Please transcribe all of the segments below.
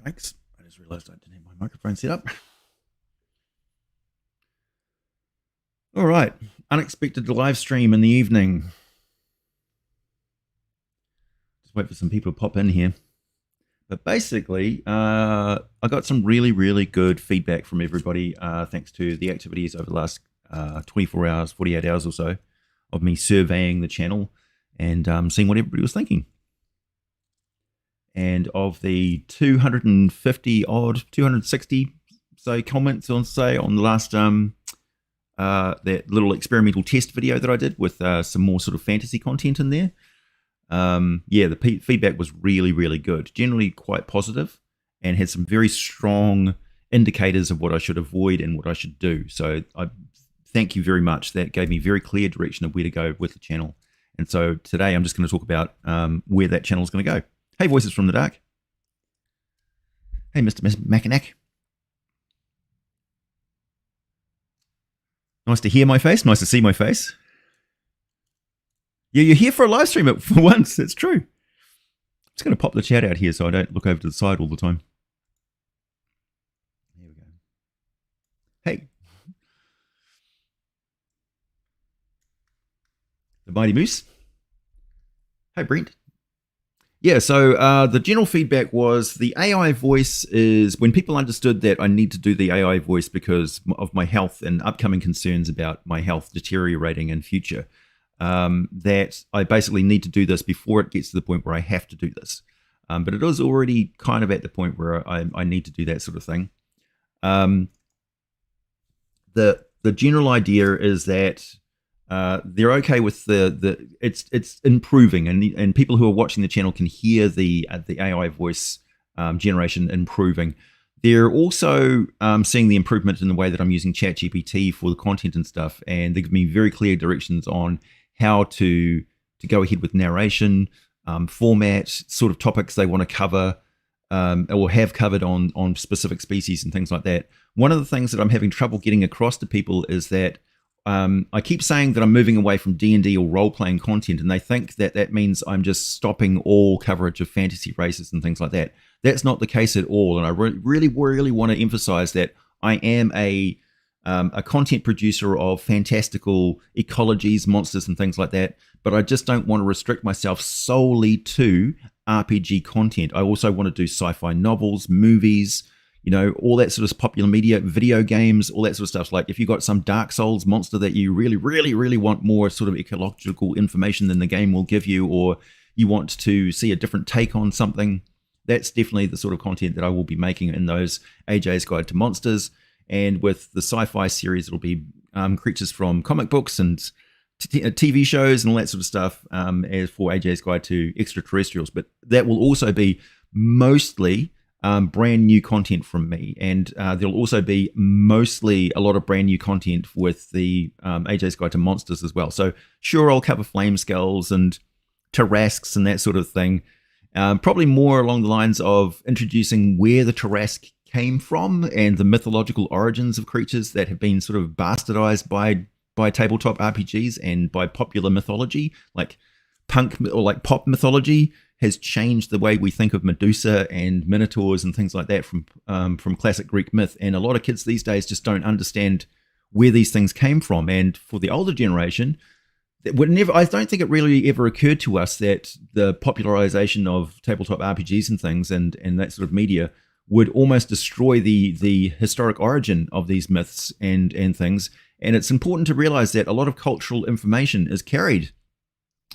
Yikes, I just realized I didn't have my microphone set up. All right, unexpected live stream in the evening. Just wait for some people to pop in here. But basically, I got some really, really good feedback from everybody thanks to the activities over the last 24 hours, 48 hours or so of me surveying the channel and seeing what everybody was thinking. And of the 250 odd, 260 so comments on the last that little experimental test video that I did with some more sort of fantasy content in there. Yeah, the feedback was really, really good. Generally quite positive and had some very strong indicators of what I should avoid and what I should do. So I thank you very much. That gave me very clear direction of where to go with the channel. And so today I'm just going to talk about where that channel is going to go. Hey, Voices from the Dark. Hey, Mr. Mackinac. Nice to hear my face. Nice to see my face. Yeah, you're here for a live stream for once. It's true. I'm just going to pop the chat out here so I don't look over to the side all the time. Here we go. Hey. The Mighty Moose. Hey, Brent. Yeah, so the general feedback was the AI voice is, when people understood that I need to do the AI voice because of my health and upcoming concerns about my health deteriorating in future, that I basically need to do this before it gets to the point where I have to do this. But it is already kind of at the point where I need to do that sort of thing. The general idea is that they're okay with it's improving, and people who are watching the channel can hear the AI voice generation improving. They're also seeing the improvement in the way that I'm using ChatGPT for the content and stuff, and they give me very clear directions on how to go ahead with narration, format, sort of topics they want to cover or have covered on specific species and things like that. One of the things that I'm having trouble getting across to people is that I keep saying that I'm moving away from D&D or role-playing content, and they think that that means I'm just stopping all coverage of fantasy races and things like that. That's not the case at all, and I really want to emphasize that I am a content producer of fantastical ecologies, monsters, and things like that, but I just don't want to restrict myself solely to RPG content. I also want to do sci-fi novels, movies, you know, all that sort of popular media, video games, all that sort of stuff. Like if you've got some Dark Souls monster that you really want more sort of ecological information than the game will give you, or you want to see a different take on something, that's definitely the sort of content that I will be making in those AJ's Guide to Monsters. And with the sci-fi series, it'll be creatures from comic books and TV shows and all that sort of stuff as for AJ's Guide to Extraterrestrials. But that will also be mostly brand new content from me, and there'll also be mostly a lot of brand new content with the AJ's Guide to Monsters as well. So sure, I'll cover flame skulls and Tarrasques and that sort of thing, probably more along the lines of introducing where the Tarrasque came from and the mythological origins of creatures that have been sort of bastardized by tabletop RPGs and by popular mythology, like punk or like pop mythology has changed the way we think of Medusa and Minotaurs and things like that from classic Greek myth. And a lot of kids these days just don't understand where these things came from. And for the older generation, I don't think it really ever occurred to us that the popularization of tabletop RPGs and things and that sort of media would almost destroy the historic origin of these myths and things. And it's important to realize that a lot of cultural information is carried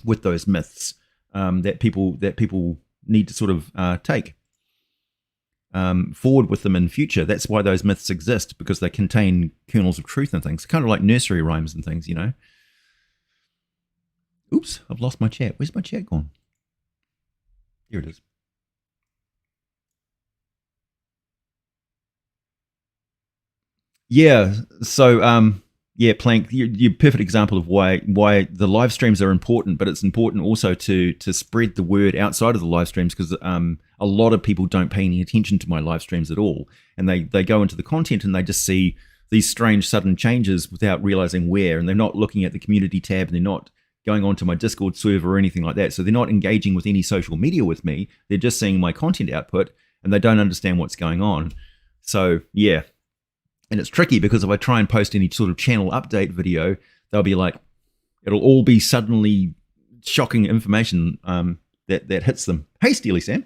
with those myths. That people need to sort of take forward with them in future. That's why those myths exist, because they contain kernels of truth and things, kind of like nursery rhymes and things, you know. Oops, I've lost my chat. Where's my chat gone? Here it is. Yeah, so yeah, Plank, you're a perfect example of why the live streams are important, but it's important also to spread the word outside of the live streams, because a lot of people don't pay any attention to my live streams at all, and they go into the content and they just see these strange sudden changes without realizing where, and they're not looking at the community tab, and they're not going onto my Discord server or anything like that, so they're not engaging with any social media with me. They're just seeing my content output, and they don't understand what's going on. So yeah, and it's tricky because if I try and post any sort of channel update video, they'll be like, it'll all be suddenly shocking information that hits them. Hey, Steely Sam.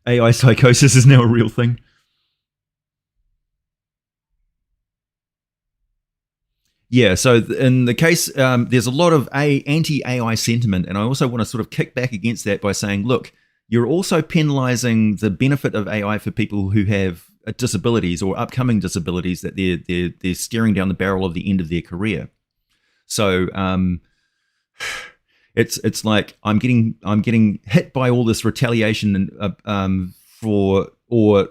AI psychosis is now a real thing. Yeah, so in the case, there's a lot of anti-AI sentiment, and I also want to sort of kick back against that by saying, look, you're also penalizing the benefit of AI for people who have disabilities or upcoming disabilities that they're staring down the barrel of the end of their career. So it's like I'm getting hit by all this retaliation for or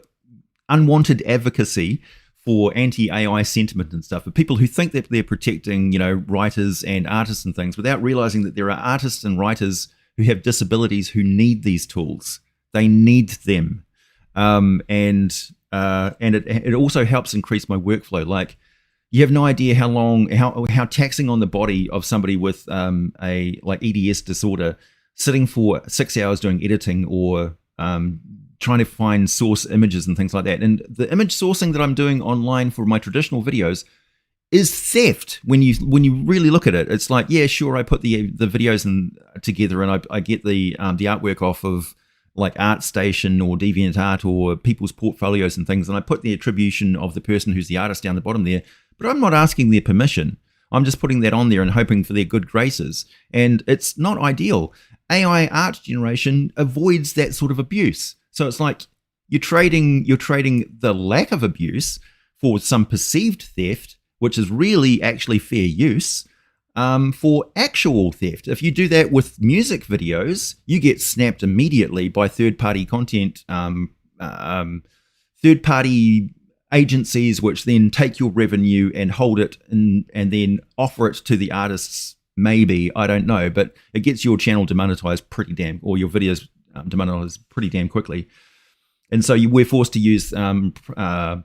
unwanted advocacy for anti-AI sentiment and stuff, for people who think that they're protecting, writers and artists and things, without realizing that there are artists and writers who have disabilities who need these tools. They need them, and it also helps increase my workflow. Like, you have no idea how taxing on the body of somebody with a like EDS disorder, sitting for 6 hours doing editing or trying to find source images and things like that. And the image sourcing that I'm doing online for my traditional videos is theft when you really look at it. It's like, yeah, sure, I put the videos together and I get the artwork off of like ArtStation or DeviantArt or people's portfolios and things, and I put the attribution of the person who's the artist down the bottom there, but I'm not asking their permission. I'm just putting that on there and hoping for their good graces. And it's not ideal. AI art generation avoids that sort of abuse. So it's like you're trading the lack of abuse for some perceived theft, which is really actually fair use, for actual theft. If you do that with music videos, you get snapped immediately by third-party content, third-party agencies, which then take your revenue and hold it and then offer it to the artists. Maybe, I don't know, but it gets your channel demonetized or your videos demonetized pretty damn quickly. And so we're forced to use websites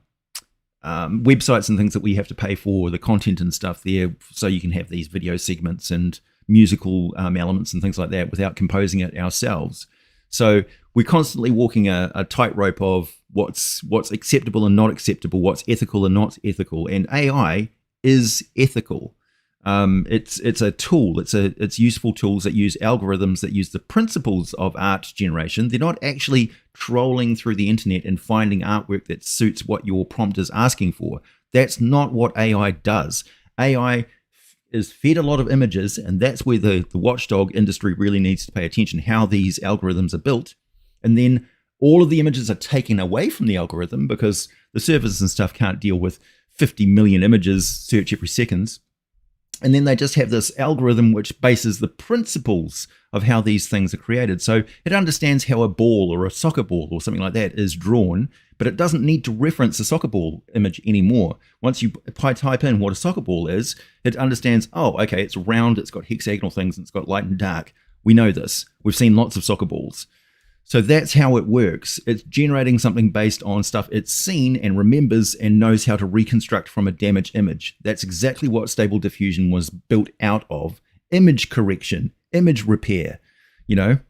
and things that we have to pay for the content and stuff there, so you can have these video segments and musical elements and things like that without composing it ourselves. So we're constantly walking a tightrope of what's acceptable and not acceptable, what's ethical and not ethical. And AI is ethical. It's a tool. It's useful tools that use algorithms that use the principles of art generation. They're not actually trolling through the internet and finding artwork that suits what your prompt is asking for. That's not what AI does. AI is fed a lot of images, and that's where the watchdog industry really needs to pay attention, how these algorithms are built. And then all of the images are taken away from the algorithm because the servers and stuff can't deal with 50 million images search every second. And then they just have this algorithm which bases the principles of how these things are created. So it understands how a ball or a soccer ball or something like that is drawn, but it doesn't need to reference a soccer ball image anymore. Once you type in what a soccer ball is, it understands, oh, okay, it's round, it's got hexagonal things, and it's got light and dark. We know this. We've seen lots of soccer balls. So that's how it works. It's generating something based on stuff it's seen and remembers and knows how to reconstruct from a damaged image. That's exactly what Stable Diffusion was built out of. Image correction, image repair,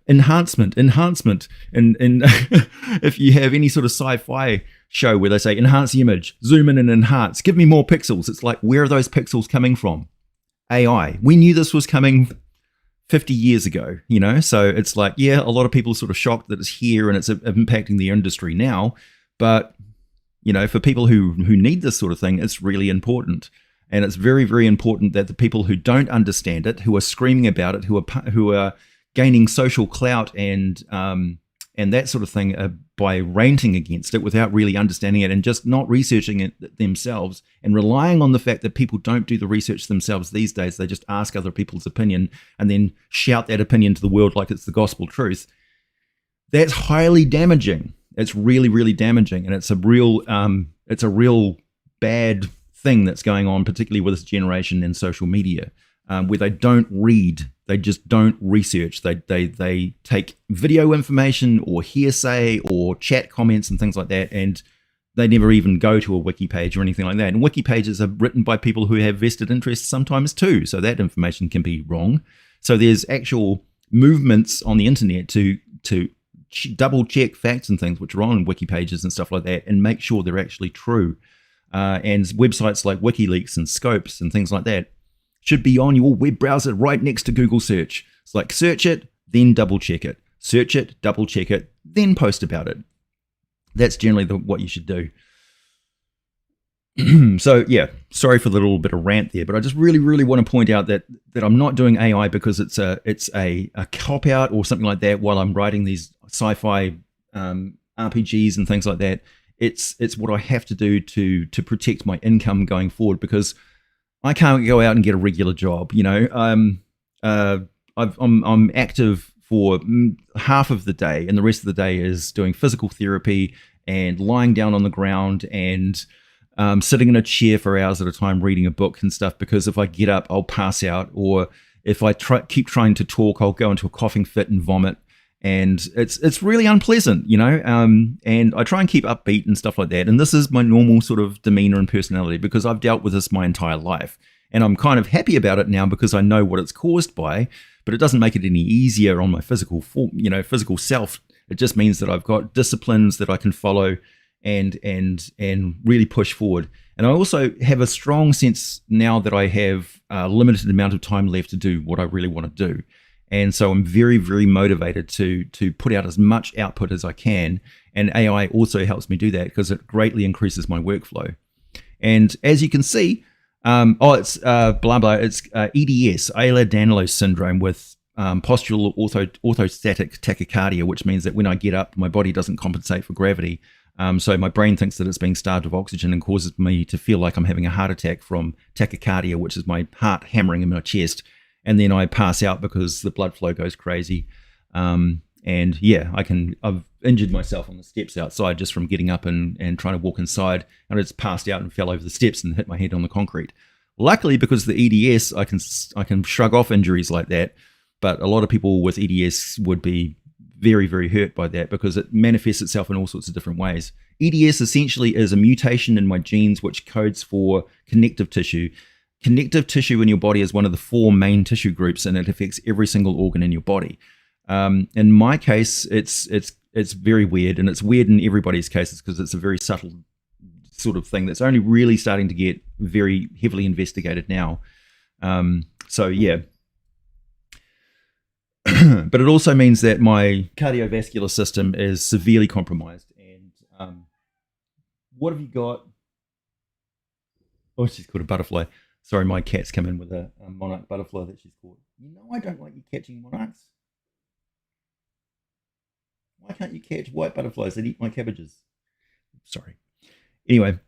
enhancement. And if you have any sort of sci-fi show where they say, enhance the image, zoom in and enhance, give me more pixels. It's like, where are those pixels coming from? AI. We knew this was coming 50 years ago, so it's like, yeah, a lot of people are sort of shocked that it's here and it's impacting the industry now, but for people who need this sort of thing, it's really important. And it's very, very important that the people who don't understand it, who are screaming about it, who are gaining social clout and that sort of thing by ranting against it without really understanding it and just not researching it themselves and relying on the fact that people don't do the research themselves these days. They just ask other people's opinion and then shout that opinion to the world like it's the gospel truth. That's highly damaging. It's really, really damaging, and it's a real bad thing that's going on, particularly with this generation and social media. where they don't read, they just don't research. They take video information or hearsay or chat comments and things like that, and they never even go to a wiki page or anything like that. And wiki pages are written by people who have vested interests sometimes too, so that information can be wrong. So there's actual movements on the internet to double check facts and things which are on wiki pages and stuff like that, and make sure they're actually true. And websites like WikiLeaks and Scopes and things like that should be on your web browser right next to Google search. It's like search it, then double check it. Search it, double check it, then post about it. That's generally what you should do. So yeah, sorry for the little bit of rant there, but I just really want to point out that I'm not doing AI because it's a cop out or something like that while I'm writing these sci-fi RPGs and things like that. It's what I have to do to protect my income going forward, because I can't go out and get a regular job. You know, I'm active for half of the day, and the rest of the day is doing physical therapy and lying down on the ground and sitting in a chair for hours at a time reading a book and stuff, because if I get up, I'll pass out, or if I keep trying to talk, I'll go into a coughing fit and vomit. And it's really unpleasant, you know, and I try and keep upbeat and stuff like that. And this is my normal sort of demeanor and personality, because I've dealt with this my entire life. And I'm kind of happy about it now because I know what it's caused by, but it doesn't make it any easier on my physical self. It just means that I've got disciplines that I can follow and really push forward. And I also have a strong sense now that I have a limited amount of time left to do what I really want to do. And so I'm very motivated to put out as much output as I can. And AI also helps me do that because it greatly increases my workflow. And as you can see, it's It's EDS, Ehlers-Danlos syndrome, with postural orthostatic tachycardia, which means that when I get up, my body doesn't compensate for gravity. So my brain thinks that it's being starved of oxygen and causes me to feel like I'm having a heart attack from tachycardia, which is my heart hammering in my chest. And then I pass out because the blood flow goes crazy. And yeah, I've injured myself on the steps outside just from getting up and trying to walk inside. And I just passed out and fell over the steps and hit my head on the concrete. Luckily, because of the EDS, I can shrug off injuries like that. But a lot of people with EDS would be very hurt by that, because it manifests itself in all sorts of different ways. EDS essentially is a mutation in my genes which codes for connective tissue. Connective tissue in your body is one of the 4 main tissue groups, and it affects every single organ in your body. In my case, it's very weird, and it's weird in everybody's cases because it's a very subtle sort of thing that's only really starting to get very heavily investigated now. So yeah. But it also means that my cardiovascular system is severely compromised. And what have you got? Oh, she's caught a butterfly. Sorry, my cat's come in with a monarch butterfly that she's caught. You know I don't like you catching monarchs. Why can't you catch white butterflies that eat my cabbages? Sorry. Anyway.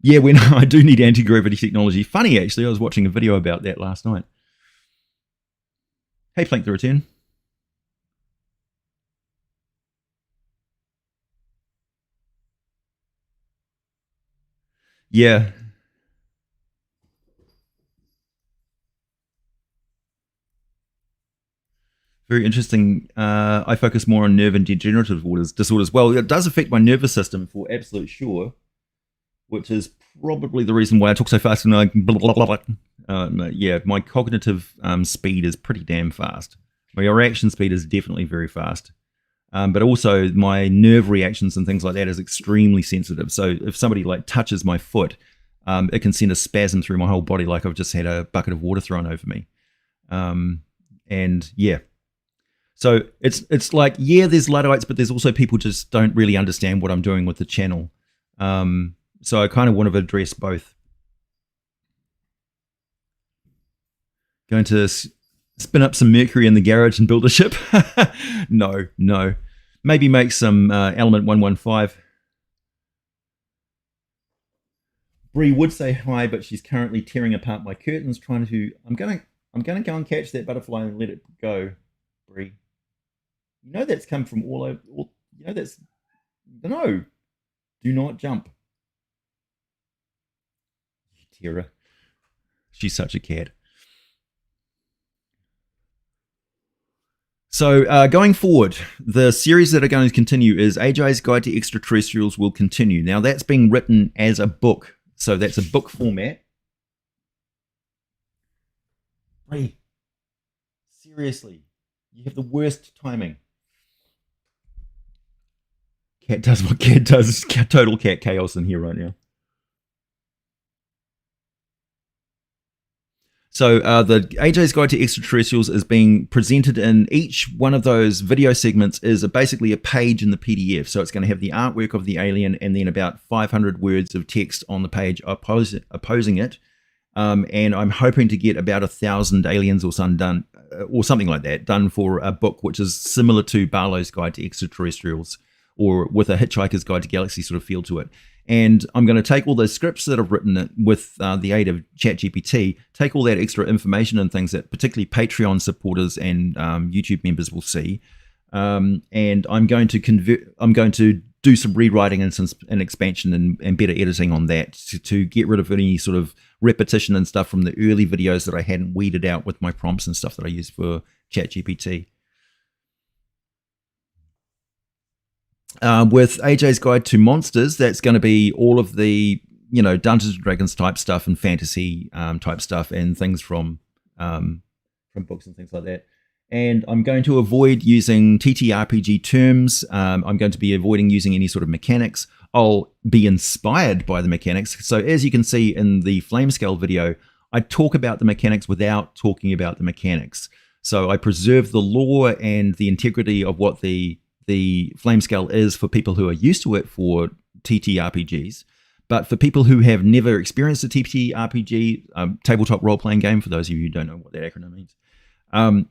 Yeah, I do need anti-gravity technology. Funny, actually, I was watching a video about that last night. Hey, Plank the Return. Yeah. Very interesting. I focus more on nerve and degenerative disorders. Well, it does affect my nervous system for absolute sure, which is probably the reason why I talk so fast. And yeah, my cognitive speed is pretty damn fast. My reaction speed is definitely very fast. But also my nerve reactions and things like that is extremely sensitive. So if somebody like touches my foot, it can send a spasm through my whole body, like I've just had a bucket of water thrown over me. And yeah. So it's like, yeah, there's Luddites, but there's also people just don't really understand what I'm doing with the channel. So I kind of want to address both. Going to spin up some mercury in the garage and build a ship? No. Maybe make some element 115. Bree would say hi, but she's currently tearing apart my curtains, trying to. I'm gonna go and catch that butterfly and let it go, Bree. You know that's come from all over. You know that's no. Do not jump, Tara. She's such a cat. So going forward, the series that are going to continue is AJ's Guide to Extraterrestrials will continue. Now that's being written as a book. So that's a book format. Ray, seriously, you have the worst timing. Cat does what cat does. Total cat chaos in here right now. So the AJ's Guide to Extraterrestrials is being presented in each one of those video segments is basically a page in the PDF. So it's going to have the artwork of the alien and then about 500 words of text on the page opposing it. And I'm hoping to get about 1,000 aliens or some done, or something like that, done for a book which is similar to Barlow's Guide to Extraterrestrials, or with a Hitchhiker's Guide to Galaxy sort of feel to it. And I'm going to take all those scripts that I've written with the aid of ChatGPT, take all that extra information and things that particularly Patreon supporters and YouTube members will see, and I'm going to do some rewriting and some expansion and better editing on that to get rid of any sort of repetition and stuff from the early videos that I hadn't weeded out with my prompts and stuff that I used for ChatGPT. With AJ's Guide to Monsters, that's going to be all of the, you know, Dungeons and Dragons type stuff and fantasy type stuff and things from books and things like that. And I'm going to avoid using TTRPG terms. I'm going to be avoiding using any sort of mechanics. I'll be inspired by the mechanics. So as you can see in the flame scale video, I talk about the mechanics without talking about the mechanics. So I preserve the lore and the integrity of what the flame scale is for people who are used to it for TTRPGs. But for people who have never experienced a TTRPG, tabletop role-playing game, for those of you who don't know what that acronym means,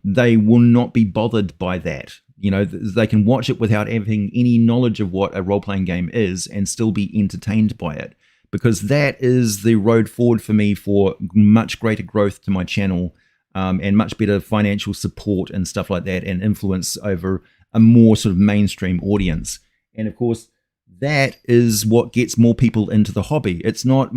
they will not be bothered by that. You know, they can watch it without having any knowledge of what a role-playing game is and still be entertained by it, because that is the road forward for me for much greater growth to my channel, and much better financial support and stuff like that, and influence over a more sort of mainstream audience. And of course, that is what gets more people into the hobby. It's not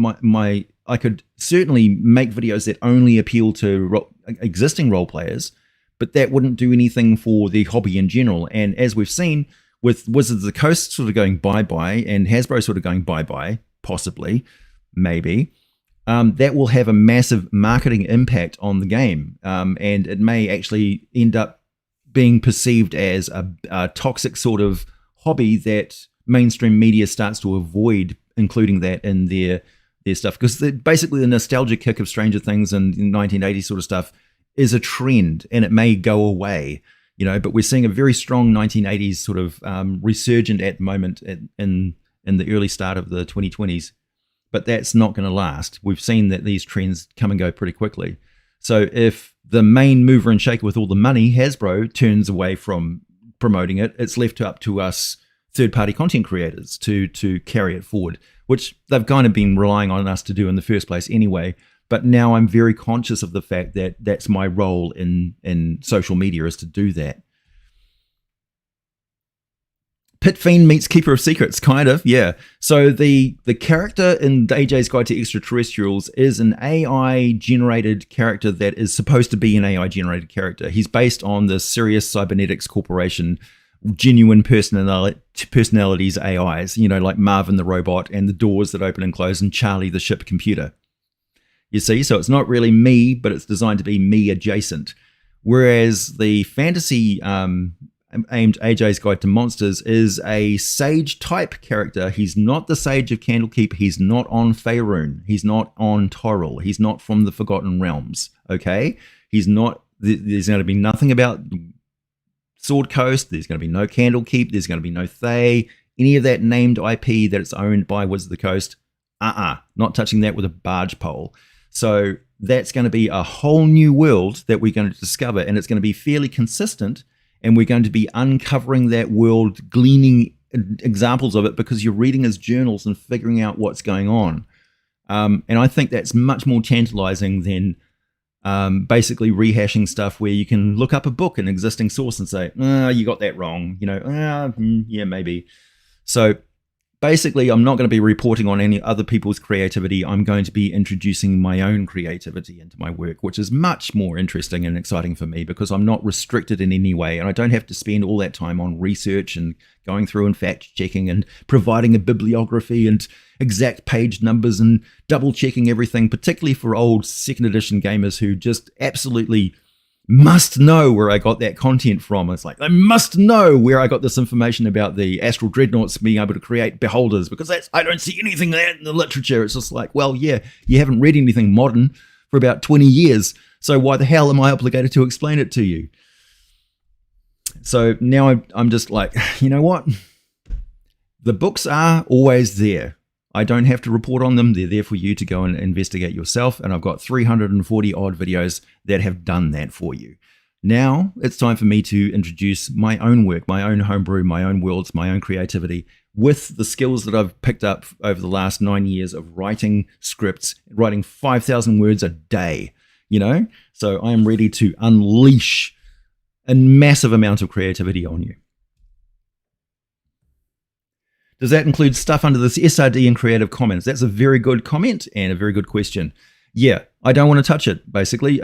I could certainly make videos that only appeal to existing role players, but that wouldn't do anything for the hobby in general. And as we've seen with Wizards of the Coast sort of going bye-bye and Hasbro sort of going bye-bye, possibly, maybe, that will have a massive marketing impact on the game. And it may actually end up being perceived as a toxic sort of hobby that mainstream media starts to avoid including that in their stuff, because basically the nostalgia kick of Stranger Things and 1980s sort of stuff is a trend, and it may go away, you know. But we're seeing a very strong 1980s sort of resurgent at the moment in the early start of the 2020s, but that's not going to last. We've seen that these trends come and go pretty quickly. So if the main mover and shaker with all the money, Hasbro, turns away from promoting it, it's left up to us third-party content creators to carry it forward, which they've kind of been relying on us to do in the first place anyway. But now I'm very conscious of the fact that that's my role in social media, is to do that. Pit Fiend meets Keeper of Secrets, kind of, yeah. So the character in AJ's Guide to Extraterrestrials is an AI-generated character that is supposed to be an AI-generated character. He's based on the Sirius Cybernetics Corporation, genuine personalities AIs, you know, like Marvin the robot and the doors that open and close and Charlie the ship computer. You see, so it's not really me, but it's designed to be me adjacent. Whereas the fantasy aimed AJ's Guide to Monsters is a sage type character. He's not the Sage of Candlekeep. He's not on Faerun. He's not on Toril. He's not from the Forgotten Realms. Okay, he's not. There's going to be nothing about Sword Coast. There's going to be no Candlekeep. There's going to be no Thay. Any of that named IP that it's owned by Wizards of the Coast. Not touching that with a barge pole. So that's going to be a whole new world that we're going to discover, and it's going to be fairly consistent. And we're going to be uncovering that world, gleaning examples of it, because you're reading his journals and figuring out what's going on. And I think that's much more tantalizing than basically rehashing stuff where you can look up a book, an existing source, and say, you got that wrong. You know, yeah, maybe. So basically, I'm not going to be reporting on any other people's creativity. I'm going to be introducing my own creativity into my work, which is much more interesting and exciting for me because I'm not restricted in any way, and I don't have to spend all that time on research and going through and fact checking and providing a bibliography and exact page numbers and double checking everything, particularly for old second edition gamers who just absolutely must know where I got that content from. It's like, I must know where I got this information about the astral dreadnoughts being able to create beholders, because I don't see anything there in the literature. It's just like, well, yeah, you haven't read anything modern for about 20 years, so why the hell am I obligated to explain it to you? So now I'm just like, you know what? The books are always there. I don't have to report on them. They're there for you to go and investigate yourself. And I've got 340 odd videos that have done that for you. Now it's time for me to introduce my own work, my own homebrew, my own worlds, my own creativity with the skills that I've picked up over the last 9 years of writing scripts, writing 5,000 words a day, you know? So I am ready to unleash a massive amount of creativity on you. Does that include stuff under this SRD and Creative Commons? That's a very good comment and a very good question. Yeah, I don't want to touch it, basically.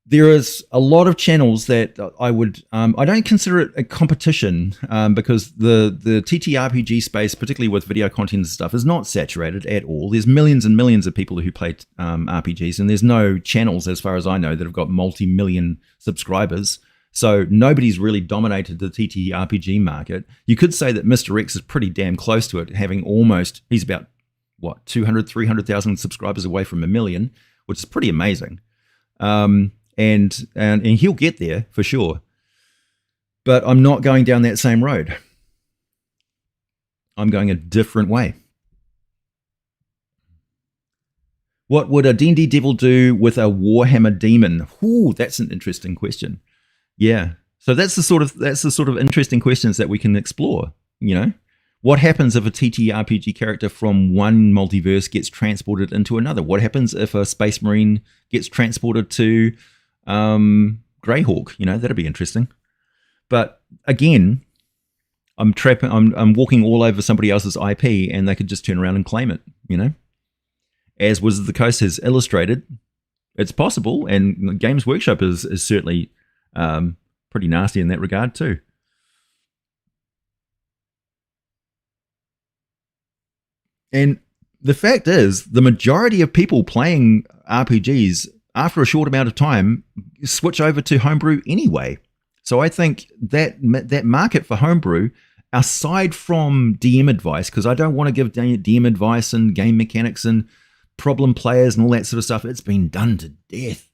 There is a lot of channels that I would, I don't consider it a competition because the TTRPG space, particularly with video content and stuff, is not saturated at all. There's millions and millions of people who play RPGs, and there's no channels, as far as I know, that have got multi-million subscribers. So nobody's really dominated the TTRPG market. You could say that Mr. X is pretty damn close to it, having almost, he's about, 200, 300,000 subscribers away from 1 million, which is pretty amazing. And he'll get there for sure. But I'm not going down that same road. I'm going a different way. What would a D&D devil do with a Warhammer demon? Ooh, that's an interesting question. Yeah, so that's the sort of interesting questions that we can explore. You know, what happens if a TTRPG character from one multiverse gets transported into another? What happens if a Space Marine gets transported to Greyhawk? You know, that'd be interesting. But again, I'm walking all over somebody else's IP, and they could just turn around and claim it. You know, as Wizards of the Coast has illustrated, it's possible, and Games Workshop is certainly pretty nasty in that regard too. And the fact is, the majority of people playing RPGs after a short amount of time switch over to homebrew anyway. So I think that market for homebrew, aside from DM advice, because I don't want to give DM advice and game mechanics and problem players and all that sort of stuff, it's been done to death.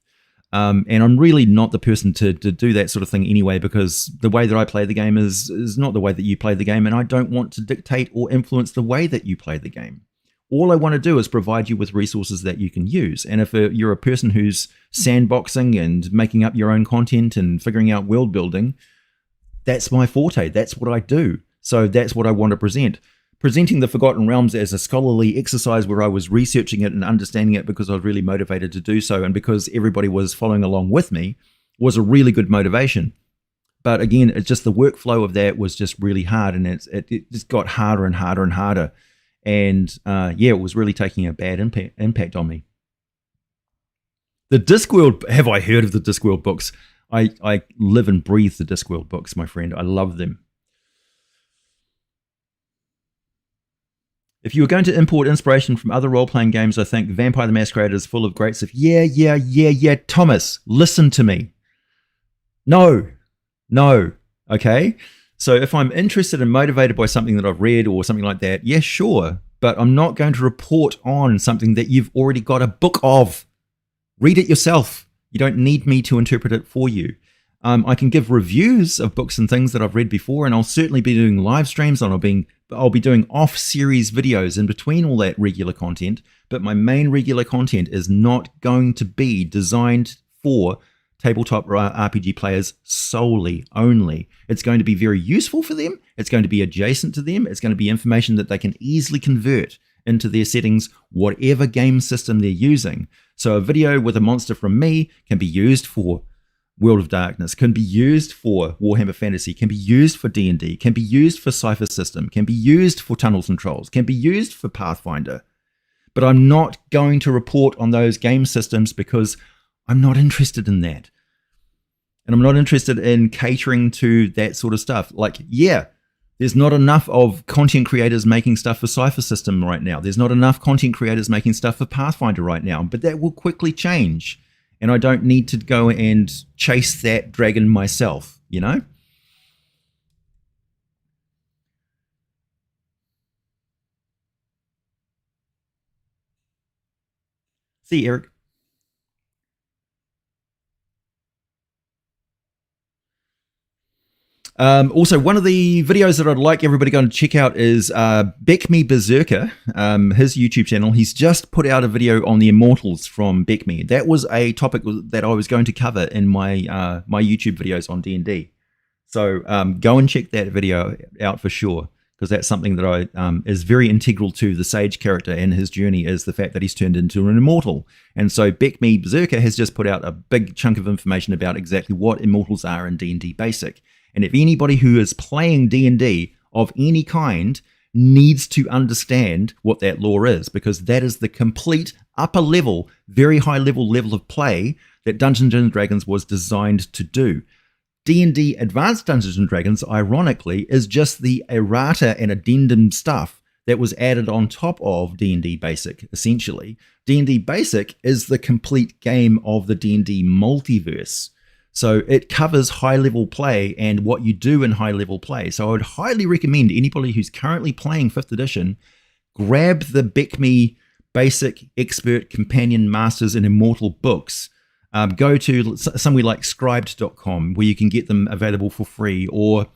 And I'm really not the person to do that sort of thing anyway, because the way that I play the game is not the way that you play the game, and I don't want to dictate or influence the way that you play the game. All I want to do is provide you with resources that you can use. And if you're a person who's sandboxing and making up your own content and figuring out world building, that's my forte. That's what I do. So that's what I want to present. Presenting the Forgotten Realms as a scholarly exercise where I was researching it and understanding it because I was really motivated to do so, and because everybody was following along with me, was a really good motivation. But again, it's just the workflow of that was just really hard, and it just got harder and harder and harder. And yeah, it was really taking a bad impact on me. The Discworld, have I heard of the Discworld books? I live and breathe the Discworld books, my friend. I love them. If you were going to import inspiration from other role-playing games, I think Vampire the Masquerade is full of great stuff. Yeah, Thomas, listen to me. No, okay? So if I'm interested and motivated by something that I've read or something like that, yeah, sure. But I'm not going to report on something that you've already got a book of. Read it yourself. You don't need me to interpret it for you. I can give reviews of books and things that I've read before, and I'll certainly be doing live streams, and I'll be doing off-series videos in between all that regular content, but my main regular content is not going to be designed for tabletop RPG players solely, only. It's going to be very useful for them, it's going to be adjacent to them, it's going to be information that they can easily convert into their settings, whatever game system they're using. So a video with a monster from me can be used for World of Darkness, can be used for Warhammer Fantasy, can be used for D&D, can be used for Cypher System, can be used for Tunnels and Trolls, can be used for Pathfinder. But I'm not going to report on those game systems because I'm not interested in that. And I'm not interested in catering to that sort of stuff. Like, yeah, there's not enough of content creators making stuff for Cypher System right now. There's not enough content creators making stuff for Pathfinder right now. But that will quickly change. And I don't need to go and chase that dragon myself, you know? See, Eric. Also, one of the videos that I'd like everybody to go and check out is Beckme Berserker, his YouTube channel. He's just put out a video on the Immortals from Beckme. That was a topic that I was going to cover in my my YouTube videos on D&D. So go and check that video out for sure, because that's something that is very integral to the Sage character and his journey, is the fact that he's turned into an Immortal. And so Beckme Berserker has just put out a big chunk of information about exactly what Immortals are in D&D Basic. And if anybody who is playing D&D of any kind needs to understand what that lore is, because that is the complete upper level, very high level of play that Dungeons & Dragons was designed to do. D&D Advanced Dungeons & Dragons, ironically, is just the errata and addendum stuff that was added on top of D&D Basic, essentially. D&D Basic is the complete game of the D&D multiverse. So it covers high-level play and what you do in high-level play. So I would highly recommend anybody who's currently playing 5th edition, grab the Beckme Basic Expert Companion Masters and Immortal books. Go to somewhere like scribed.com where you can get them available for free, or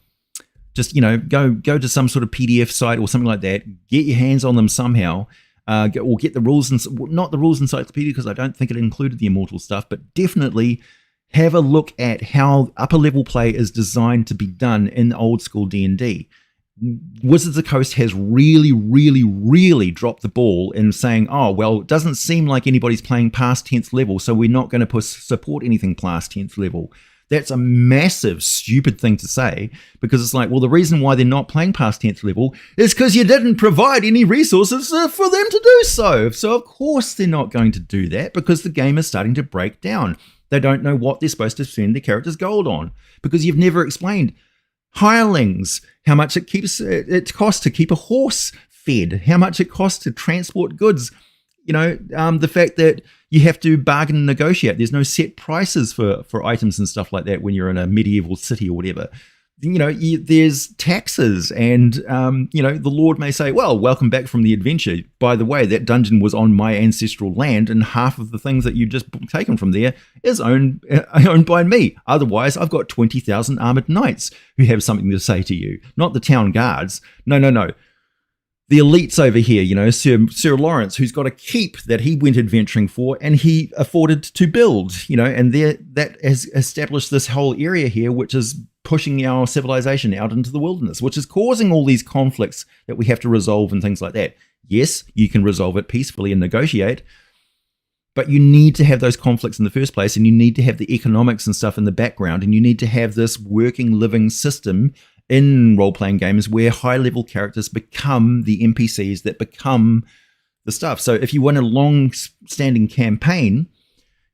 just, you know, go to some sort of PDF site or something like that. Get your hands on them somehow. Or get the rules, not the rules encyclopedia, because I don't think it included the Immortal stuff, but definitely have a look at how upper level play is designed to be done in old school D&D. Wizards of the Coast has really dropped the ball in saying, oh, well, it doesn't seem like anybody's playing past 10th level, so we're not going to support anything past 10th level. That's a massive, stupid thing to say, because it's like, well, the reason why they're not playing past 10th level is because you didn't provide any resources for them to do so. So, of course, they're not going to do that, because the game is starting to break down. They don't know what they're supposed to spend their character's gold on, because you've never explained hirelings, how much it costs to keep a horse fed, how much it costs to transport goods. You know, the fact that you have to bargain and negotiate. There's no set prices for items and stuff like that when you're in a medieval city or whatever. You know, there's taxes, and, you know, the Lord may say, well, welcome back from the adventure. By the way, that dungeon was on my ancestral land, and half of the things that you've just taken from there is owned by me. Otherwise, I've got 20,000 armored knights who have something to say to you, not the town guards. No. The elites over here, you know, Sir Lawrence, who's got a keep that he went adventuring for and he afforded to build, you know, and that has established this whole area here, which is pushing our civilization out into the wilderness, which is causing all these conflicts that we have to resolve and things like that. Yes, you can resolve it peacefully and negotiate, but you need to have those conflicts in the first place, and you need to have the economics and stuff in the background, and you need to have this working, living system in role-playing games where high-level characters become the NPCs that become the stuff. So if you want a long-standing campaign,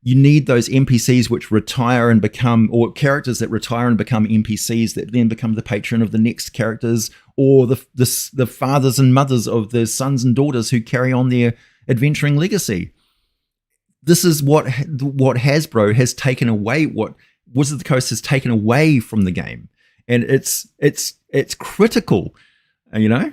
you need those NPCs which retire and become, or characters that retire and become NPCs that then become the patron of the next characters, or the fathers and mothers of the sons and daughters who carry on their adventuring legacy. This is what Hasbro has taken away, what Wizards of the Coast has taken away from the game. And it's critical, you know?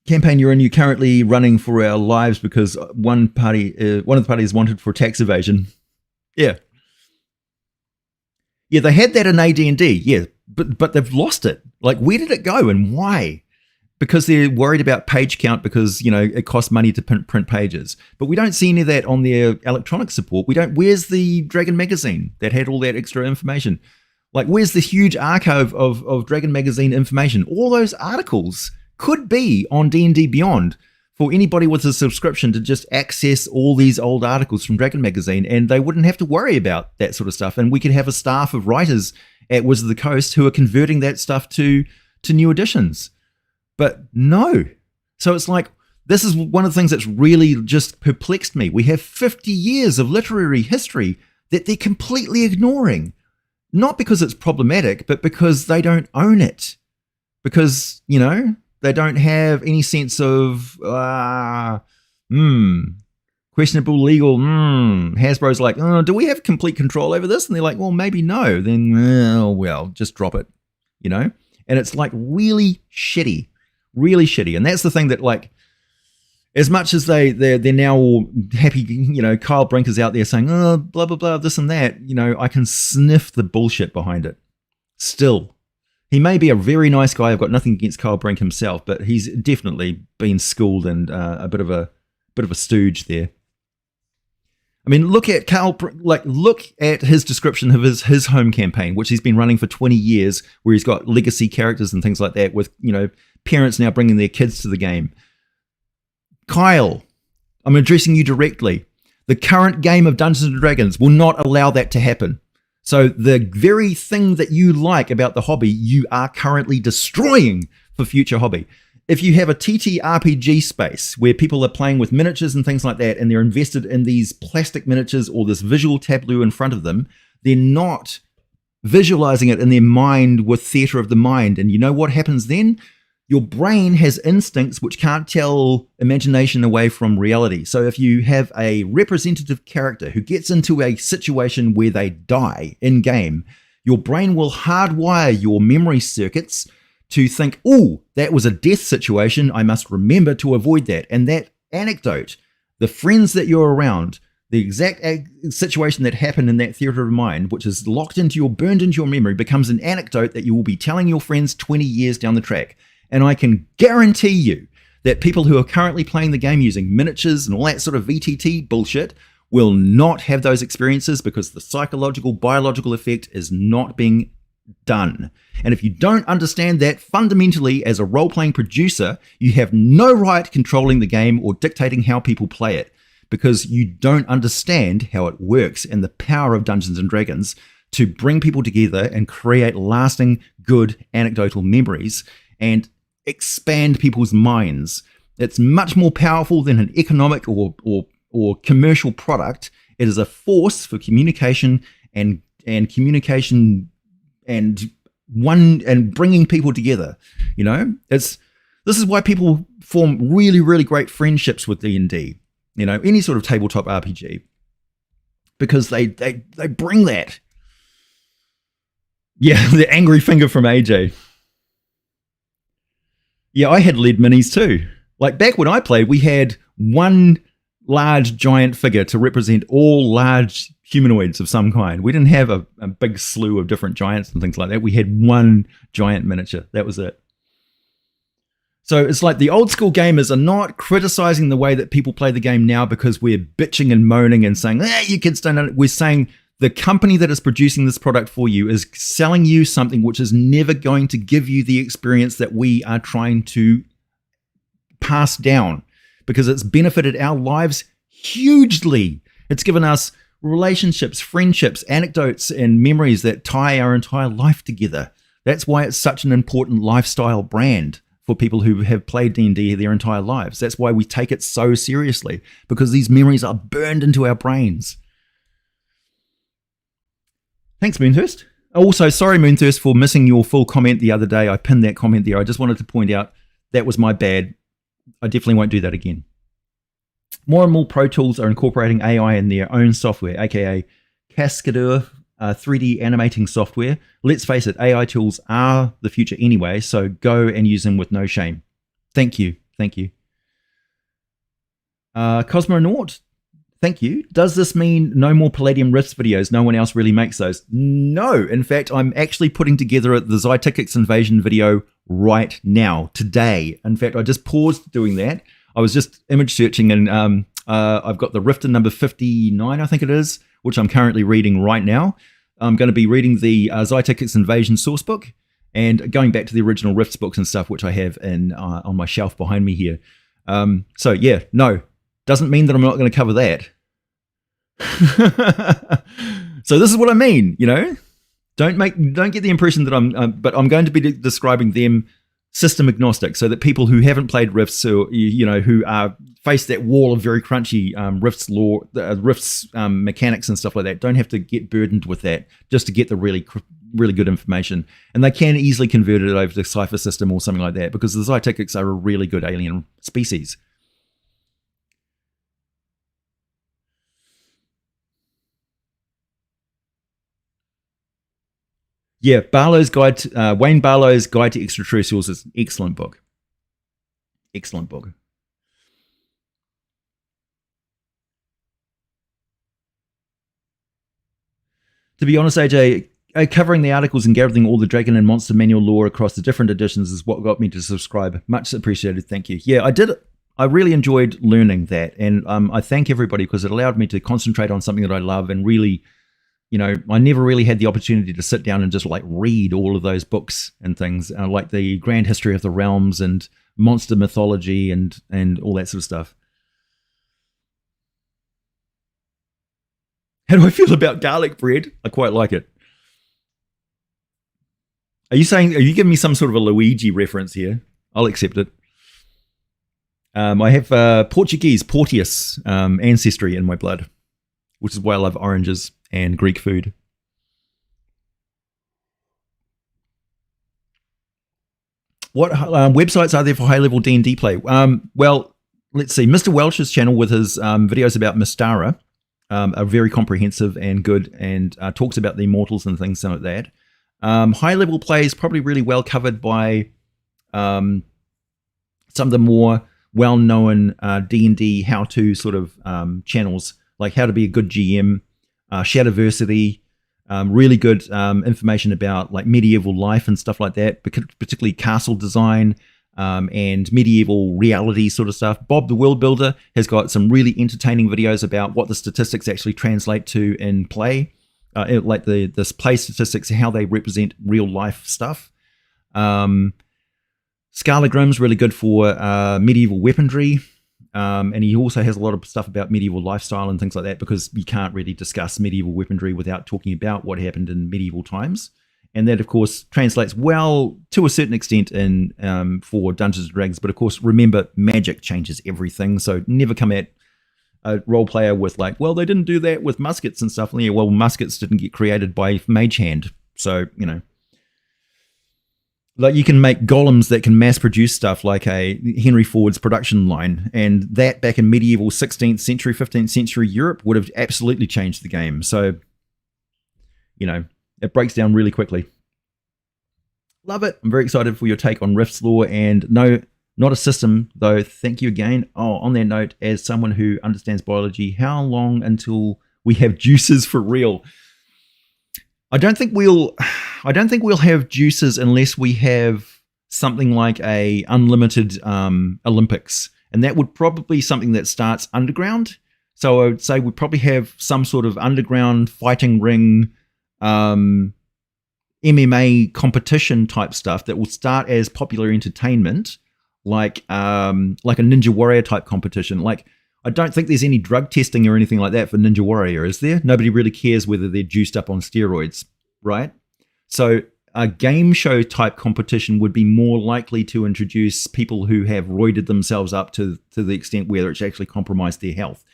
Campaign you're in, you're currently running for our lives because one of the parties wanted for tax evasion. Yeah. They had that in AD&D, yeah, but they've lost it. Like, where did it go and why? because they're worried about page count because, it costs money to print pages. But we don't see any of that on their electronic support. Where's the Dragon magazine that had all that extra information? Like, where's the huge archive of Dragon magazine information? All those articles could be on D&D Beyond for anybody with a subscription to just access all these old articles from Dragon magazine, and they wouldn't have to worry about that sort of stuff. And we could have a staff of writers at Wizards of the Coast who are converting that stuff to new editions. But no. So it's like, this is one of the things that's really just perplexed me. We have 50 years of literary history that they're completely ignoring. Not because it's problematic, but because they don't own it. Because, they don't have any sense of, questionable legal, Hasbro's like, do we have complete control over this? And they're like, well, maybe no. Then, just drop it, And it's like really shitty. Really shitty. And that's the thing that, like, as much as they're now all happy, Kyle Brink is out there saying, blah, blah, blah, this and that, I can sniff the bullshit behind it. Still. He may be a very nice guy. I've got nothing against Kyle Brink himself, but he's definitely been schooled and a bit of a stooge there. I mean, look at look at his description of his home campaign, which he's been running for 20 years, where he's got legacy characters and things like that, with parents now bringing their kids to the game. Kyle, I'm addressing you directly. The current game of Dungeons and Dragons will not allow that to happen. So the very thing that you like about the hobby, you are currently destroying for future hobby. If you have a TTRPG space where people are playing with miniatures and things like that, and they're invested in these plastic miniatures or this visual tableau in front of them, they're not visualizing it in their mind with theater of the mind. And you know what happens then? Your brain has instincts which can't tell imagination away from reality. So if you have a representative character who gets into a situation where they die in game, your brain will hardwire your memory circuits to think, oh, that was a death situation. I must remember to avoid that. And that anecdote, the friends that you're around, the exact situation that happened in that theater of mind, which is burned into your memory, becomes an anecdote that you will be telling your friends 20 years down the track. And I can guarantee you that people who are currently playing the game using miniatures and all that sort of VTT bullshit will not have those experiences, because the psychological, biological effect is not being done. And if you don't understand that fundamentally as a role-playing producer, you have no right controlling the game or dictating how people play it, because you don't understand how it works and the power of Dungeons and Dragons to bring people together and create lasting, good anecdotal memories and expand people's minds. It's much more powerful than an economic or commercial product. It is a force for communication and communication and bringing people together. This is why people form really, really great friendships with D&D. Any sort of tabletop RPG, because they bring that. Yeah, the angry finger from AJ. Yeah, I had lead minis too. Like, back when I played, we had one large giant figure to represent all large humanoids of some kind. We didn't have a big slew of different giants and things like that. We had one giant miniature. That was it. So it's like the old school gamers are not criticizing the way that people play the game now because we're bitching and moaning and saying, you kids don't know. We're saying the company that is producing this product for you is selling you something which is never going to give you the experience that we are trying to pass down, because it's benefited our lives hugely. It's given us relationships, friendships, anecdotes, and memories that tie our entire life together. That's why it's such an important lifestyle brand for people who have played D&D their entire lives. That's why we take it so seriously, because these memories are burned into our brains. Thanks, Moonthirst. Also, sorry, Moonthirst, for missing your full comment the other day. I pinned that comment there. I just wanted to point out that was my bad. I definitely won't do that again. More and more Pro Tools are incorporating AI in their own software, aka Cascadeur 3D animating software. Let's face it, AI tools are the future anyway, so go and use them with no shame. Thank you. Thank you. Cosmonaut, thank you. Does this mean no more Palladium Rifts videos? No one else really makes those. No, in fact, I'm actually putting together the Zytickix invasion video right now, today. In fact, I just paused doing that. I was just image searching, and I've got the Riften number 59, I think it is, which I'm currently reading right now. I'm going to be reading the Zytekix Invasion sourcebook, and going back to the original Rifts books and stuff, which I have in on my shelf behind me here. So yeah, no, doesn't mean that I'm not going to cover that. So this is what I mean, Don't get the impression that but I'm going to be describing them system agnostic, so that people who haven't played Rifts, or who face that wall of very crunchy Rifts mechanics and stuff like that, don't have to get burdened with that just to get the really good information. And they can easily convert it over to Cypher system or something like that, because the Zytekix are a really good alien species. Yeah, Wayne Barlow's Guide to Extraterrestrials is an excellent book. Excellent book. To be honest, AJ, covering the articles and gathering all the Dragon and Monster Manual lore across the different editions is what got me to subscribe. Much appreciated, thank you. Yeah, I did it. I really enjoyed learning that, and I thank everybody, because it allowed me to concentrate on something that I love and really... I never really had the opportunity to sit down and just read all of those books and things, like the Grand History of the Realms and monster mythology and all that sort of stuff. How do I feel about garlic bread? I quite like it. Are you giving me some sort of a Luigi reference here? I'll accept it. I have Portuguese, Porteous ancestry in my blood, which is why I love oranges and Greek food. What websites are there for high-level D&D play? Well, let's see. Mr. Welch's channel with his videos about Mystara are very comprehensive and good, and talks about the Immortals and things like that. High-level play is probably really well covered by some of the more well-known D&D how-to sort of channels, like How to Be a Good GM, Shadowversity, really good information about medieval life and stuff like that, particularly castle design and medieval reality sort of stuff. Bob the World Builder has got some really entertaining videos about what the statistics actually translate to in play, like this play statistics, how they represent real life stuff. Scala Grimm's really good for medieval weaponry. And he also has a lot of stuff about medieval lifestyle and things like that, because you can't really discuss medieval weaponry without talking about what happened in medieval times. And that, of course, translates well to a certain extent in for Dungeons & Dragons. But, of course, remember, magic changes everything. So never come at a role player with well, they didn't do that with muskets and stuff. Yeah, well, muskets didn't get created by Mage Hand. So, you can make golems that can mass produce stuff like a Henry Ford's production line, and that back in medieval 16th century, 15th century Europe would have absolutely changed the game. So, it breaks down really quickly. Love it. I'm very excited for your take on Rift's lore, and no, not a system though. Thank you again. Oh, on that note, as someone who understands biology, how long until we have juices for real? I don't think we'll have juices unless we have something like a unlimited Olympics, and that would probably be something that starts underground. So I would say we probably have some sort of underground fighting ring, MMA competition type stuff that will start as popular entertainment, like a Ninja Warrior type competition. I don't think there's any drug testing or anything like that for Ninja Warrior, is there? Nobody really cares whether they're juiced up on steroids, right? So a game show type competition would be more likely to introduce people who have roided themselves up to the extent where it's actually compromised their health.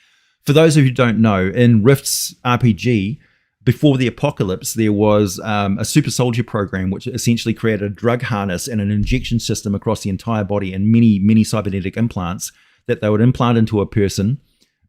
For those of you who don't know, in Rift's RPG, before the apocalypse, there was a super soldier program which essentially created a drug harness and an injection system across the entire body and many cybernetic implants that they would implant into a person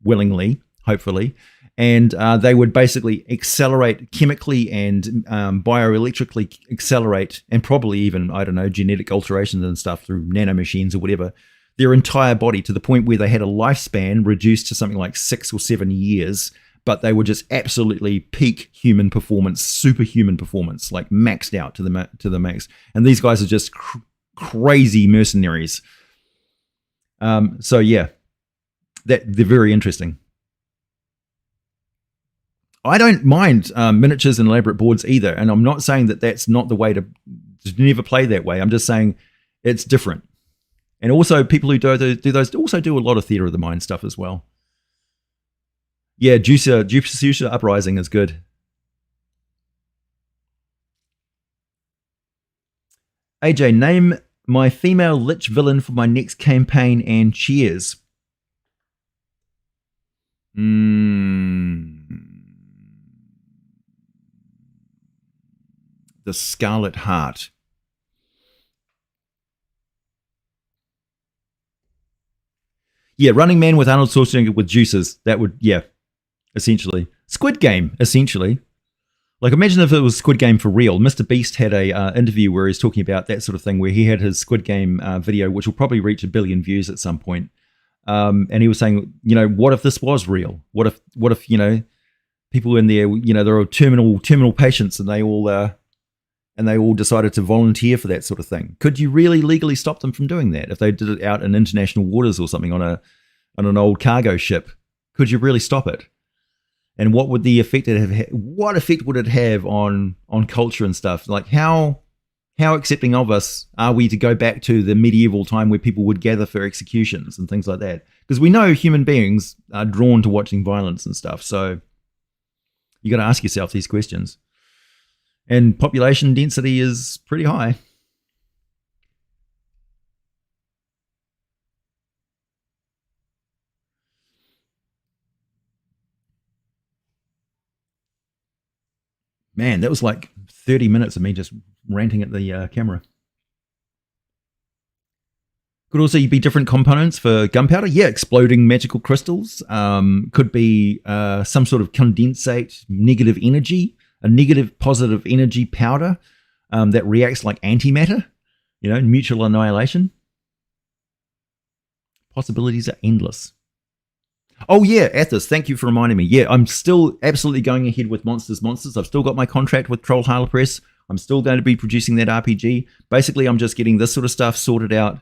willingly, hopefully, and they would basically accelerate chemically and bioelectrically accelerate, and probably even, I don't know, genetic alterations and stuff through nanomachines or whatever, their entire body to the point where they had a lifespan reduced to something like 6 or 7 years, but they were just absolutely peak human performance, superhuman performance, like maxed out to the max. And these guys are just crazy mercenaries. So yeah, they're very interesting. I don't mind miniatures and elaborate boards either, and I'm not saying that that's not the way to never play that way. I'm just saying it's different. And also, people who do those also do a lot of theater of the mind stuff as well. Yeah, Juicer Uprising is good. AJ, name my female lich villain for my next campaign and cheers. The Scarlet Heart. Yeah, Running Man with Arnold Schwarzenegger with juices. That would, yeah, essentially. Squid Game, essentially. Like, imagine if it was Squid Game for real. Mr. Beast had a interview where he's talking about that sort of thing, where he had his Squid Game video, which will probably reach 1 billion views at some point. And he was saying, you know, what if this was real? What if you know, people in there, you know, there are terminal patients, and they all decided to volunteer for that sort of thing. Could you really legally stop them from doing that if they did it out in international waters or something on an old cargo ship? Could you really stop it? And what would the effect it have? What effect would it have on culture and stuff? Like how accepting of us are we to go back to the medieval time where people would gather for executions and things like that? Because we know human beings are drawn to watching violence and stuff. So you got to ask yourself these questions. And population density is pretty high. Man, that was like 30 minutes of me just ranting at the camera. Could also be different components for gunpowder. Yeah, exploding magical crystals. Could be some sort of condensate negative energy, a negative positive energy powder that reacts like antimatter, you know, mutual annihilation. Possibilities are endless. Oh yeah, Athos, thank you for reminding me. Yeah, I'm still absolutely going ahead with Monsters. I've still got my contract with Trollhalla Press. I'm still going to be producing that RPG. Basically, I'm just getting this sort of stuff sorted out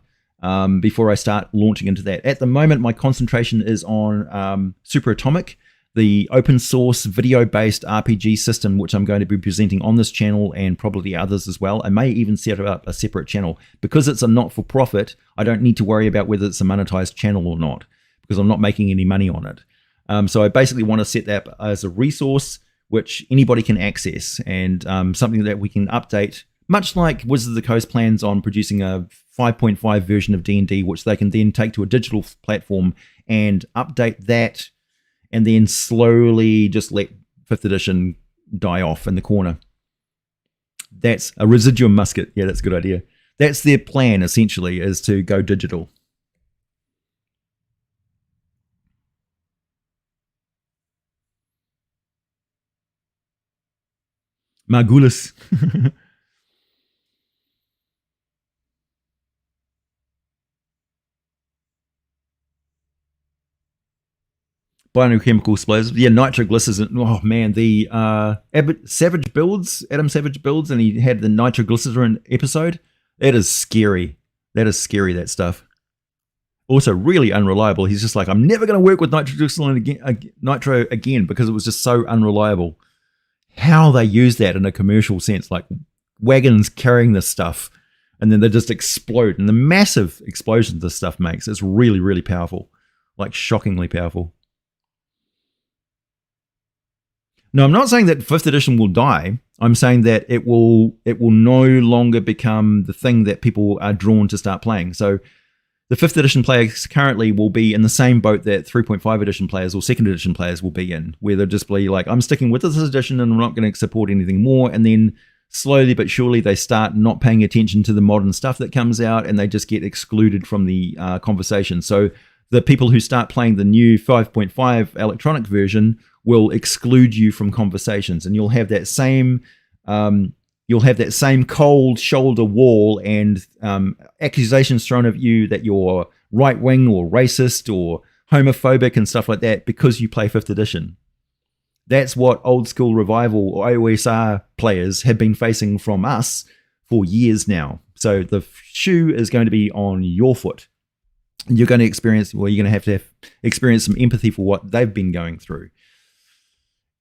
before I start launching into that. At the moment, my concentration is on Super Atomic, the open source video-based RPG system, which I'm going to be presenting on this channel and probably others as well. I may even set up a separate channel. Because it's a not-for-profit, I don't need to worry about whether it's a monetized channel or not, because I'm not making any money on it. So I basically want to set that up as a resource which anybody can access, and something that we can update, much like Wizards of the Coast plans on producing a 5.5 version of D&D, which they can then take to a digital platform and update that, and then slowly just let 5th edition die off in the corner. That's a residuum musket. Yeah, that's a good idea. That's their plan, essentially, is to go digital. Margulis. Biochemical explosives. Yeah, nitroglycerin. Oh man, the Adam Savage builds, and he had the nitroglycerin episode. That is scary. That stuff. Also, really unreliable. He's just like, I'm never going to work with nitro again because it was just so unreliable. How they use that in a commercial sense, like wagons carrying this stuff, and then they just explode, and the massive explosions this stuff makes, it's really, really powerful, like shockingly powerful. No, I'm not saying that 5th edition will die. I'm saying that it will no longer become the thing that people are drawn to start playing. So the 5th edition players currently will be in the same boat that 3.5 edition players or 2nd edition players will be in, where they'll just be like, I'm sticking with this edition and I'm not going to support anything more. And then slowly but surely they start not paying attention to the modern stuff that comes out, and they just get excluded from the conversation. So the people who start playing the new 5.5 electronic version will exclude you from conversations, and you'll have that same cold shoulder wall and accusations thrown at you that you're right-wing or racist or homophobic and stuff like that because you play 5th edition. That's what old school revival or OSR players have been facing from us for years now. So the shoe is going to be on your foot. You're going to experience, well, you're going to have experience some empathy for what they've been going through.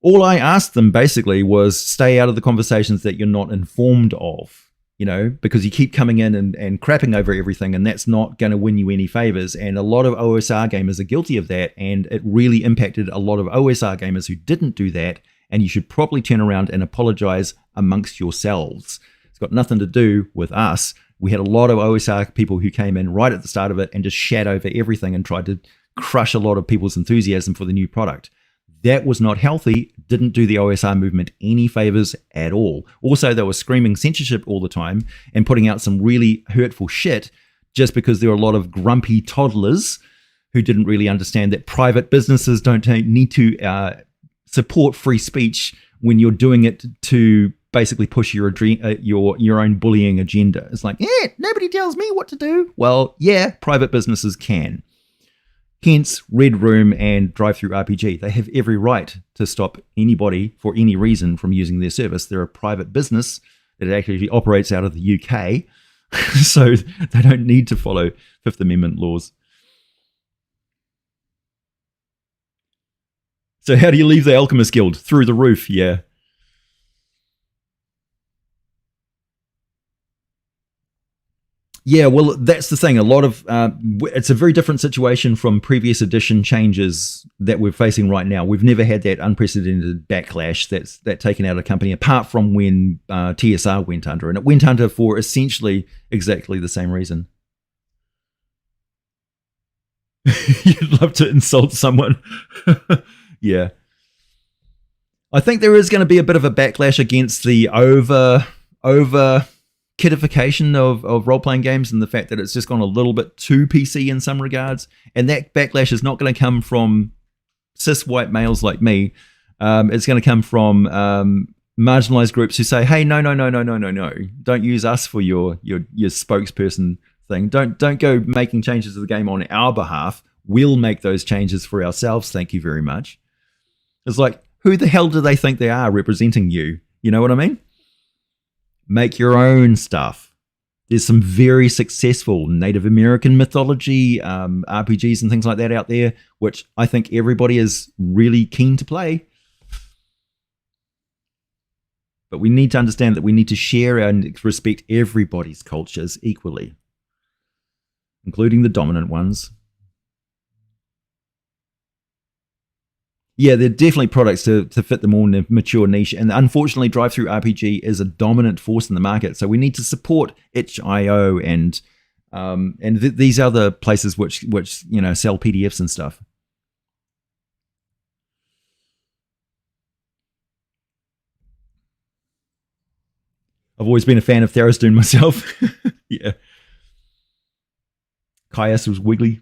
All I asked them basically was stay out of the conversations that you're not informed of, because you keep coming in and crapping over everything, and that's not going to win you any favors. And a lot of OSR gamers are guilty of that, and it really impacted a lot of OSR gamers who didn't do that, and you should probably turn around and apologize amongst yourselves. It's got nothing to do with us. We had a lot of OSR people who came in right at the start of it and just shat over everything and tried to crush a lot of people's enthusiasm for the new product. That was not healthy, didn't do the OSR movement any favors at all. Also, they were screaming censorship all the time and putting out some really hurtful shit just because there were a lot of grumpy toddlers who didn't really understand that private businesses don't need to support free speech when you're doing it to basically push your own bullying agenda. It's like, nobody tells me what to do. Well, yeah, private businesses can. Hence, Red Room and DriveThruRPG. They have every right to stop anybody for any reason from using their service. They're a private business that actually operates out of the UK, so they don't need to follow Fifth Amendment laws. So how do you leave the Alchemist Guild? Through the roof, yeah. Yeah, well, that's the thing. A lot of it's a very different situation from previous edition changes that we're facing right now. We've never had that unprecedented backlash that's taken out a company, apart from when TSR went under, and it went under for essentially exactly the same reason. You'd love to insult someone. Yeah. I think there is going to be a bit of a backlash against the over kitification of role-playing games and the fact that it's just gone a little bit too PC in some regards. And that backlash is not going to come from cis white males like me. It's going to come from marginalized groups who say, hey, no. Don't use us for your spokesperson thing. Don't go making changes to the game on our behalf. We'll make those changes for ourselves. Thank you very much. It's like, who the hell do they think they are representing you? You know what I mean? Make your own stuff. There's some very successful Native American mythology RPGs and things like that out there, which I think everybody is really keen to play. But we need to understand that we need to share and respect everybody's cultures equally, including the dominant ones. Yeah, they're definitely products to fit the more mature niche. And unfortunately, DriveThruRPG is a dominant force in the market. So we need to support itch.io and these other places which sell PDFs and stuff. I've always been a fan of Tharizdun myself. Yeah. Caius was wiggly.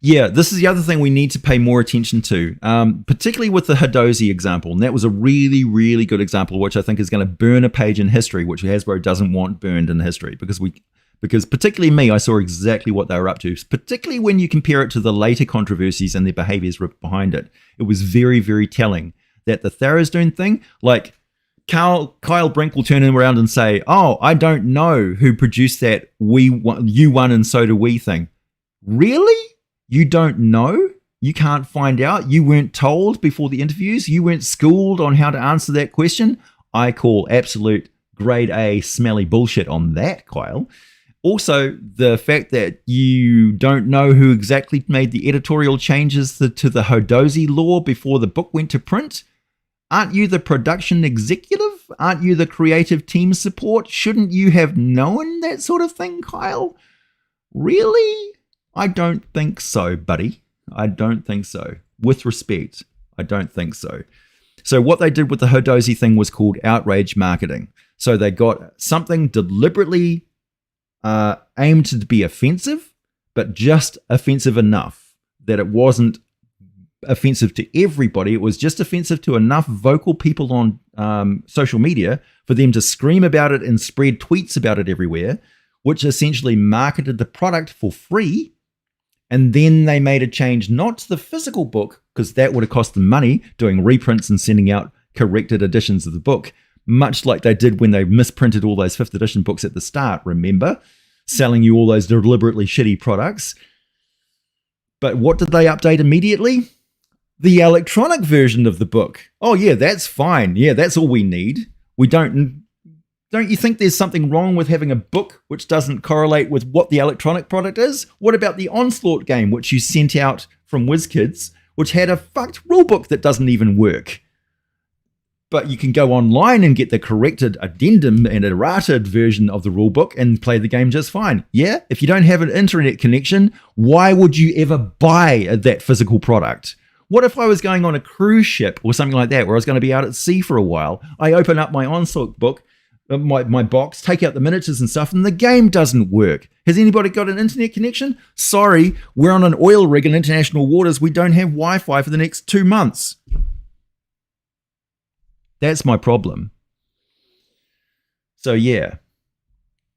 Yeah, this is the other thing we need to pay more attention to, particularly with the Hadozi example. And that was a really, really good example, which I think is going to burn a page in history, which Hasbro doesn't want burned in history, because particularly me, I saw exactly what they were up to, particularly when you compare it to the later controversies and their behaviors behind it. It was very, very telling that the Tharizdun thing, like Kyle Brink will turn around and say, oh, I don't know who produced that you won and so do we thing. Really? You don't know? You can't find out? You weren't told before the interviews? You weren't schooled on how to answer that question? I call absolute grade A smelly bullshit on that, Kyle. Also, the fact that you don't know who exactly made the editorial changes to the Hadozi lore before the book went to print. Aren't you the production executive? Aren't you the creative team support? Shouldn't you have known that sort of thing, Kyle? Really? I don't think so, buddy. I don't think so. With respect, I don't think so. So what they did with the Hadozi thing was called outrage marketing. So they got something deliberately aimed to be offensive, but just offensive enough that it wasn't offensive to everybody. It was just offensive to enough vocal people on social media for them to scream about it and spread tweets about it everywhere, which essentially marketed the product for free. And then they made a change, not to the physical book, because that would have cost them money, doing reprints and sending out corrected editions of the book, much like they did when they misprinted all those 5th edition books at the start, remember? Selling you all those deliberately shitty products. But what did they update immediately? The electronic version of the book. Oh yeah, that's fine. Yeah, that's all we need. We don't you think there's something wrong with having a book which doesn't correlate with what the electronic product is? What about the Onslaught game, which you sent out from WizKids, which had a fucked rulebook that doesn't even work? But you can go online and get the corrected addendum and errated version of the rulebook and play the game just fine. Yeah, if you don't have an internet connection, why would you ever buy that physical product? What if I was going on a cruise ship or something like that, where I was going to be out at sea for a while? I open up my Onslaught book, my box, take out the miniatures and stuff, and the game doesn't work. Has anybody got an internet connection? Sorry, we're on an oil rig in international waters. We don't have Wi-Fi for the next 2 months. That's my problem. So yeah,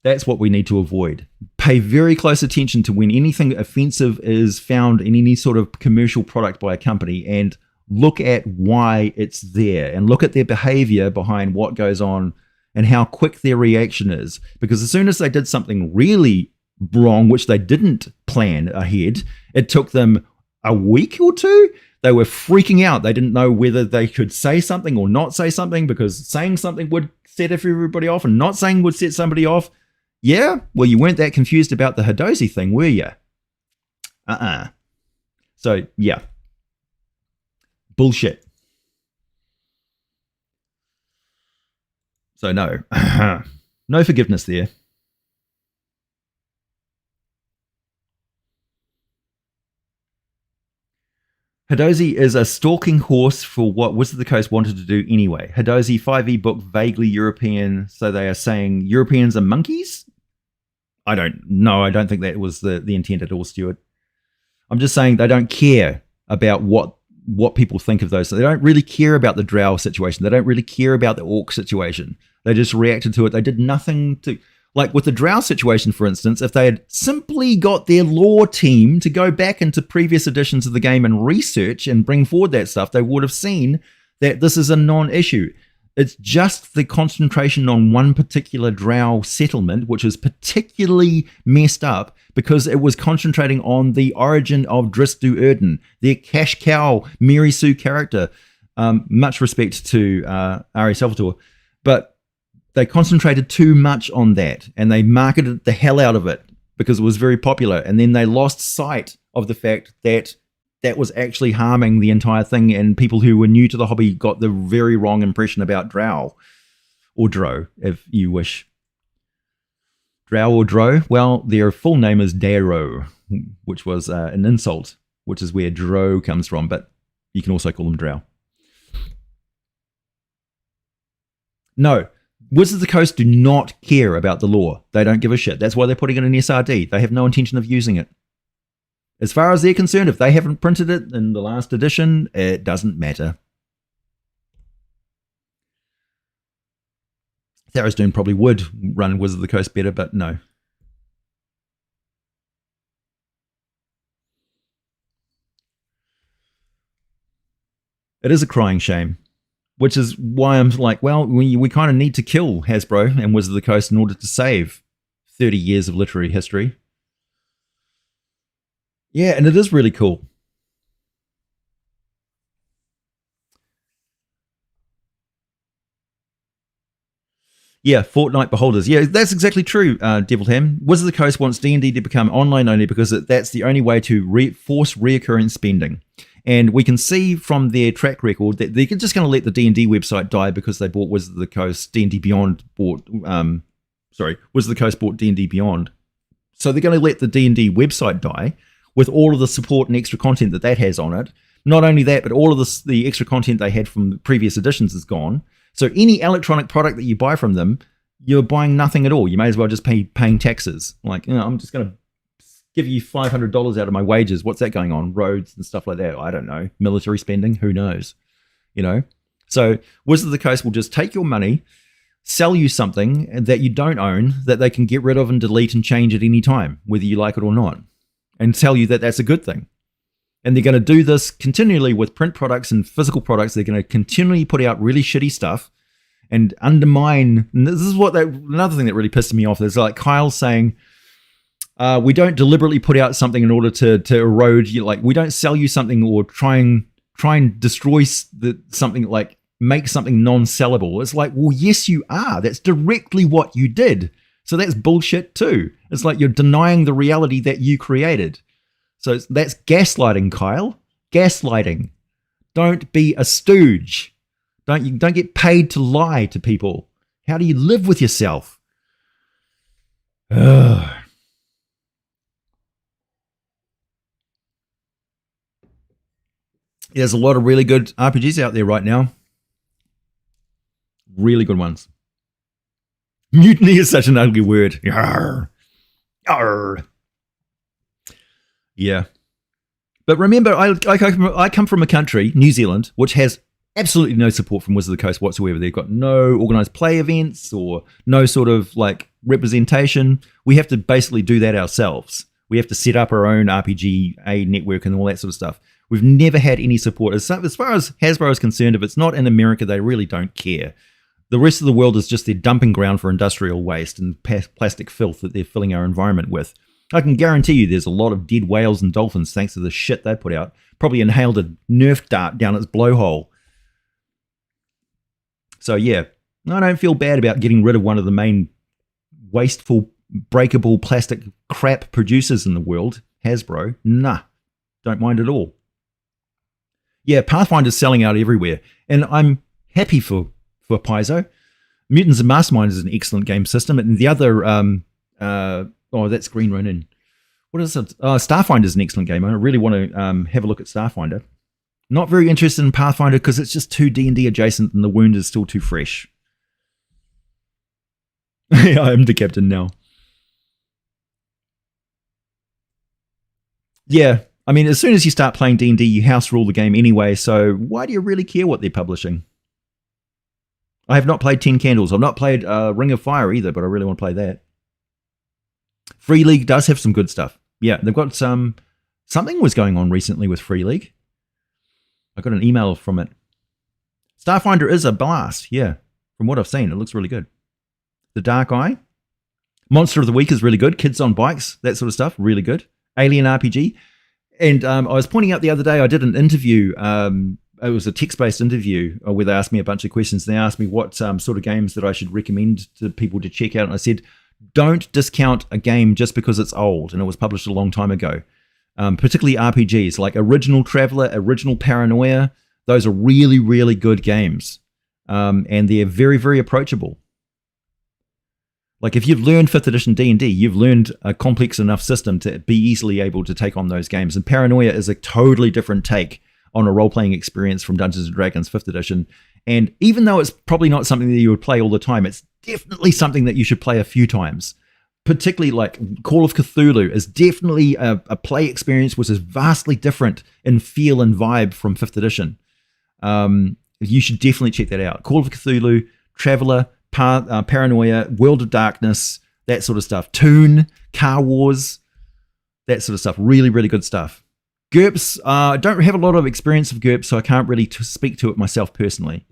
that's what we need to avoid. Pay very close attention to when anything offensive is found in any sort of commercial product by a company, and look at why it's there, and look at their behavior behind what goes on and how quick their reaction is. Because as soon as they did something really wrong, which they didn't plan ahead, it took them a week or two. They were freaking out. They didn't know whether they could say something or not say something, because saying something would set everybody off and not saying would set somebody off. Yeah? Well, you weren't that confused about the Hadozi thing, were you? So, yeah. Bullshit. So, no. No forgiveness there. Hadozi is a stalking horse for what Wizards of the Coast wanted to do anyway. Hadozi 5e book, vaguely European, so they are saying Europeans are monkeys? I don't know. I don't think that was the intent at all, Stuart. I'm just saying they don't care about what people think of those. They don't really care about the drow situation. They don't really care about the orc situation. They just reacted to it. They did nothing to... Like with the drow situation, for instance, if they had simply got their lore team to go back into previous editions of the game and research and bring forward that stuff, they would have seen that this is a non-issue. It's just the concentration on one particular drow settlement, which is particularly messed up because it was concentrating on the origin of Dris du Erden, their cash cow Mary Sue character. Much respect to Ari Salvatore, but they concentrated too much on that, and they marketed the hell out of it because it was very popular. And then they lost sight of the fact that that was actually harming the entire thing, and people who were new to the hobby got the very wrong impression about drow, or dro, if you wish. Drow or dro? Well, their full name is Darrow, which was an insult, which is where dro comes from, but you can also call them drow. No. Wizards of the Coast do not care about the lore. They don't give a shit. That's why they're putting it in SRD. They have no intention of using it. As far as they're concerned, if they haven't printed it in the last edition, it doesn't matter. Tharizdun probably would run Wizards of the Coast better, but no. It is a crying shame. Which is why I'm like, well, we kind of need to kill Hasbro and Wizards of the Coast in order to save 30 years of literary history. Yeah, and it is really cool. Yeah, Fortnite Beholders. Yeah, that's exactly true, Devil Ham. Wizards of the Coast wants D&D to become online only because that's the only way to force reoccurring spending. And we can see from their track record that they're just going to let the D&D website die because they bought Wizards of the Coast. D&D Beyond bought... Wizards of the Coast bought D&D Beyond. So they're going to let the D&D website die with all of the support and extra content that has on it. Not only that, but all of the extra content they had from the previous editions is gone. So any electronic product that you buy from them, you're buying nothing at all. You may as well just paying taxes. Like, I'm just going to give you $500 out of my wages. What's that going on? Roads and stuff like that. I don't know. Military spending. Who knows? So Wizards of the Coast will just take your money, sell you something that you don't own, that they can get rid of and delete and change at any time, whether you like it or not, and tell you that that's a good thing. And they're going to do this continually with print products and physical products. They're going to continually put out really shitty stuff and undermine. And this is another thing that really pissed me off. Is like Kyle saying, we don't deliberately put out something in order to erode you. Like, we don't sell you something or try and destroy something, like make something non-sellable. It's like, well, yes, you are. That's directly what you did. So that's bullshit too. It's like you're denying the reality that you created. So that's gaslighting, Kyle. Gaslighting. Don't be a stooge. Don't get paid to lie to people. How do you live with yourself? Ugh. There's a lot of really good RPGs out there right now. Really good ones. Mutiny is such an ugly word. Yarr. Yarr. Yeah. But remember, I come from a country, New Zealand, which has absolutely no support from Wizards of the Coast whatsoever. They've got no organized play events or no sort of like representation. We have to basically do that ourselves. We have to set up our own RPG network and all that sort of stuff. We've never had any support. As far as Hasbro is concerned, if it's not in America, they really don't care. The rest of the world is just their dumping ground for industrial waste and plastic filth that they're filling our environment with. I can guarantee you there's a lot of dead whales and dolphins thanks to the shit they put out. Probably inhaled a Nerf dart down its blowhole. So yeah, I don't feel bad about getting rid of one of the main wasteful, breakable plastic crap producers in the world, Hasbro. Nah, don't mind at all. Yeah, Pathfinder's selling out everywhere, and I'm happy for Paizo. Mutants and Mastermind is an excellent game system, and the other, that's Green Ronin. What is it? Starfinder is an excellent game. I really want to have a look at Starfinder. Not very interested in Pathfinder because it's just too D&D adjacent, and the wound is still too fresh. I'm the captain now. Yeah, I mean, as soon as you start playing D&D, you house rule the game anyway, so why do you really care what they're publishing? I have not played 10 Candles. I've not played Ring of Fire either, but I really want to play that. Free League does have some good stuff. Yeah, they've got something was going on recently with Free League. I got an email from it. Starfinder is a blast, yeah. From what I've seen, it looks really good. The Dark Eye. Monster of the Week is really good. Kids on Bikes, that sort of stuff, really good. Alien RPG. And I was pointing out the other day, I did an interview. It was a text-based interview where they asked me a bunch of questions. They asked me what sort of games that I should recommend to people to check out. And I said, don't discount a game just because it's old and it was published a long time ago. Particularly RPGs like Original Traveler, Original Paranoia. Those are really, really good games. And they're very, very approachable. Like if you've learned 5th edition D&D, you've learned a complex enough system to be easily able to take on those games. And Paranoia is a totally different take on a role-playing experience from Dungeons & Dragons 5th edition. And even though it's probably not something that you would play all the time, it's definitely something that you should play a few times. Particularly like Call of Cthulhu is definitely a play experience which is vastly different in feel and vibe from 5th edition. You should definitely check that out. Call of Cthulhu, Traveler, Paranoia, World of Darkness, that sort of stuff. Toon, Car Wars, that sort of stuff. Really, really good stuff. GURPS, I don't have a lot of experience of GURPS, so I can't really speak to it myself personally.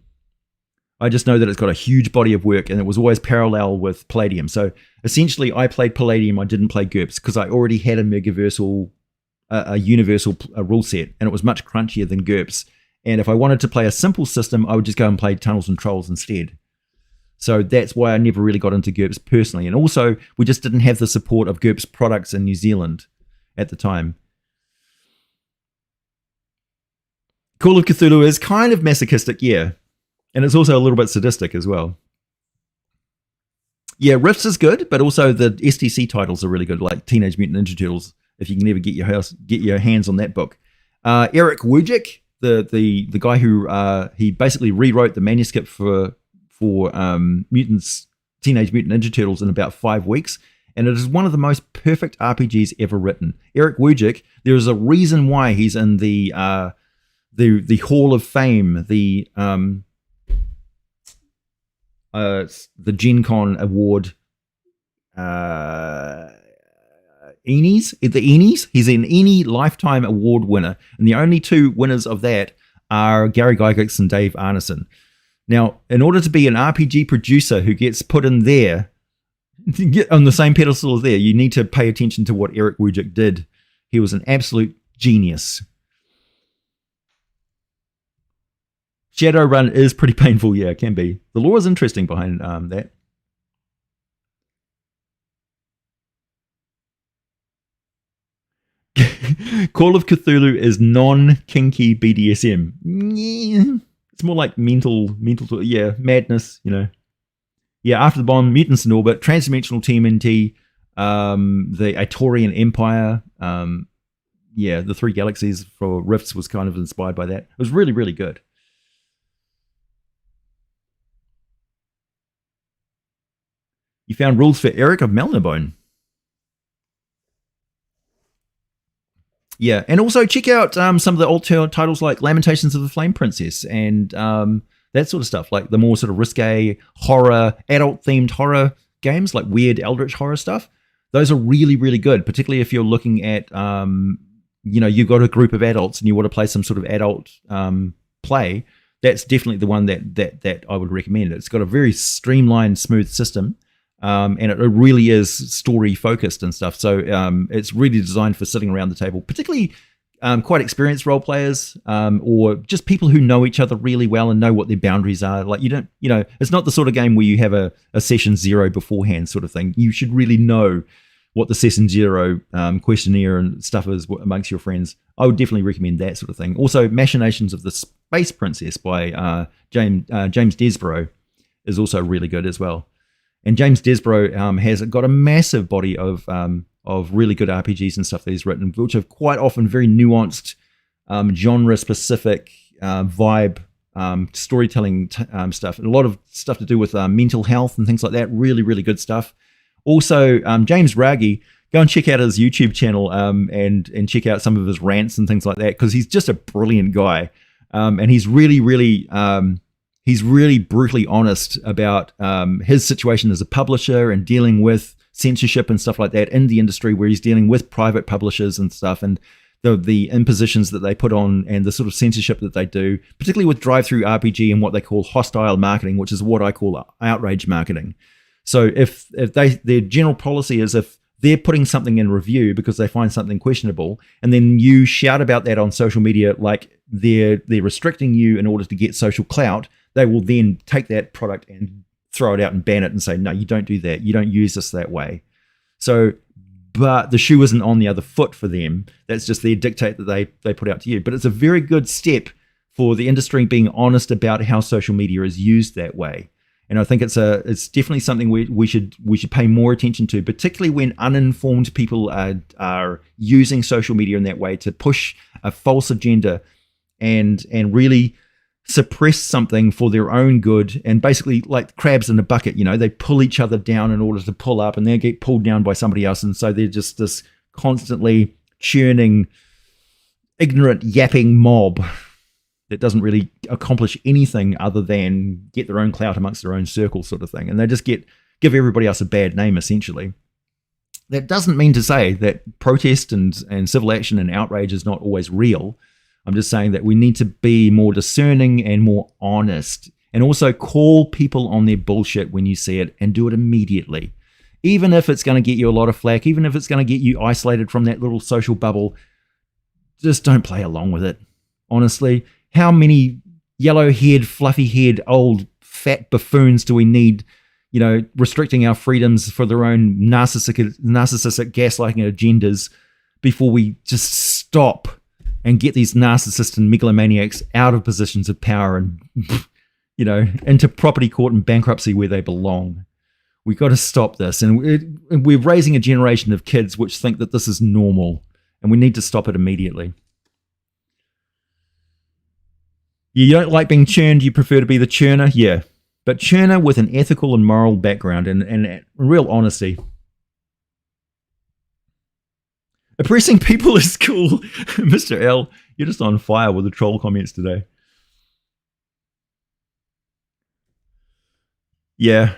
I just know that it's got a huge body of work, and it was always parallel with Palladium. So essentially, I played Palladium, I didn't play GURPS, because I already had a universal rule set, and it was much crunchier than GURPS. And if I wanted to play a simple system, I would just go and play Tunnels and Trolls instead. So that's why I never really got into GURPS personally. And also, we just didn't have the support of GURPS products in New Zealand at the time. Call of Cthulhu is kind of masochistic, yeah. And it's also a little bit sadistic as well. Yeah, Rifts is good, but also the STC titles are really good, like Teenage Mutant Ninja Turtles, if you can ever get your hands on that book. Eric Wujcik, the guy who he basically rewrote the manuscript for Teenage Mutant Ninja Turtles in about 5 weeks, and it is one of the most perfect RPGs ever written. Eric Wujcik, there is a reason why he's in the Hall of Fame, the Gen Con Award, Ennies, the Ennies. He's an Ennie Lifetime Award winner, and the only 2 winners of that are Gary Gygax and Dave Arneson. Now, in order to be an RPG producer who gets put in there, get on the same pedestal as there, you need to pay attention to what Eric Wujcik did. He was an absolute genius. Shadowrun is pretty painful, yeah, it can be. The lore is interesting behind that. Call of Cthulhu is non-kinky BDSM. It's more like mental, yeah, madness, you know. Yeah, after the bomb, mutants in orbit, transdimensional TMNT, the Atorian Empire, yeah, the 3 galaxies for Rifts was kind of inspired by that. It was really, really good. You found rules for Eric of Melnibone. Yeah, and also check out some of the old titles like Lamentations of the Flame Princess and that sort of stuff, like the more sort of risque horror, adult-themed horror games, like weird eldritch horror stuff. Those are really, really good, particularly if you're looking at, you know, you've got a group of adults and you want to play some sort of adult play. That's definitely the one that I would recommend. It's got a very streamlined, smooth system. And it really is story focused and stuff. So it's really designed for sitting around the table, particularly quite experienced role players or just people who know each other really well and know what their boundaries are. Like you know, it's not the sort of game where you have a session 0 beforehand sort of thing. You should really know what the session 0 questionnaire and stuff is amongst your friends. I would definitely recommend that sort of thing. Also, Machinations of the Space Princess by James Desborough is also really good as well. And James Desborough has got a massive body of really good RPGs and stuff that he's written, which are quite often very nuanced, genre-specific vibe, storytelling stuff. And a lot of stuff to do with mental health and things like that. Really, really good stuff. Also, James Raggi, go and check out his YouTube channel and check out some of his rants and things like that, because he's just a brilliant guy. And he's really, really... he's really brutally honest about his situation as a publisher and dealing with censorship and stuff like that in the industry, where he's dealing with private publishers and stuff, and the impositions that they put on and the sort of censorship that they do, particularly with drive-through RPG and what they call hostile marketing, which is what I call outrage marketing. So if their general policy is, if they're putting something in review because they find something questionable, and then you shout about that on social media like they're restricting you in order to get social clout, they will then take that product and throw it out and ban it and say, no, you don't do that. You don't use this that way. So, but the shoe isn't on the other foot for them. That's just their dictate that they put out to you. But it's a very good step for the industry being honest about how social media is used that way. And I think it's definitely something we should pay more attention to, particularly when uninformed people are using social media in that way to push a false agenda and really suppress something for their own good, and basically like crabs in a bucket, you know, they pull each other down in order to pull up, and they get pulled down by somebody else. And so they're just this constantly churning, ignorant, yapping mob that doesn't really accomplish anything other than get their own clout amongst their own circle sort of thing. And they just give everybody else a bad name, essentially. That doesn't mean to say that protest and civil action and outrage is not always real. I'm just saying that we need to be more discerning and more honest, and also call people on their bullshit when you see it, and do it immediately. Even if it's going to get you a lot of flack, even if it's going to get you isolated from that little social bubble, just don't play along with it. Honestly, how many yellow-haired, fluffy-haired, old, fat buffoons do we need, you know, restricting our freedoms for their own narcissistic gaslighting agendas before we just stop and get these narcissists and megalomaniacs out of positions of power and, you know, into property court and bankruptcy where they belong? We got to stop this. And we're raising a generation of kids which think that this is normal, and we need to stop it immediately. You don't like being churned, you prefer to be the churner? Yeah. But churner with an ethical and moral background and real honesty. Oppressing people is cool. Mr. L, you're just on fire with the troll comments today. Yeah.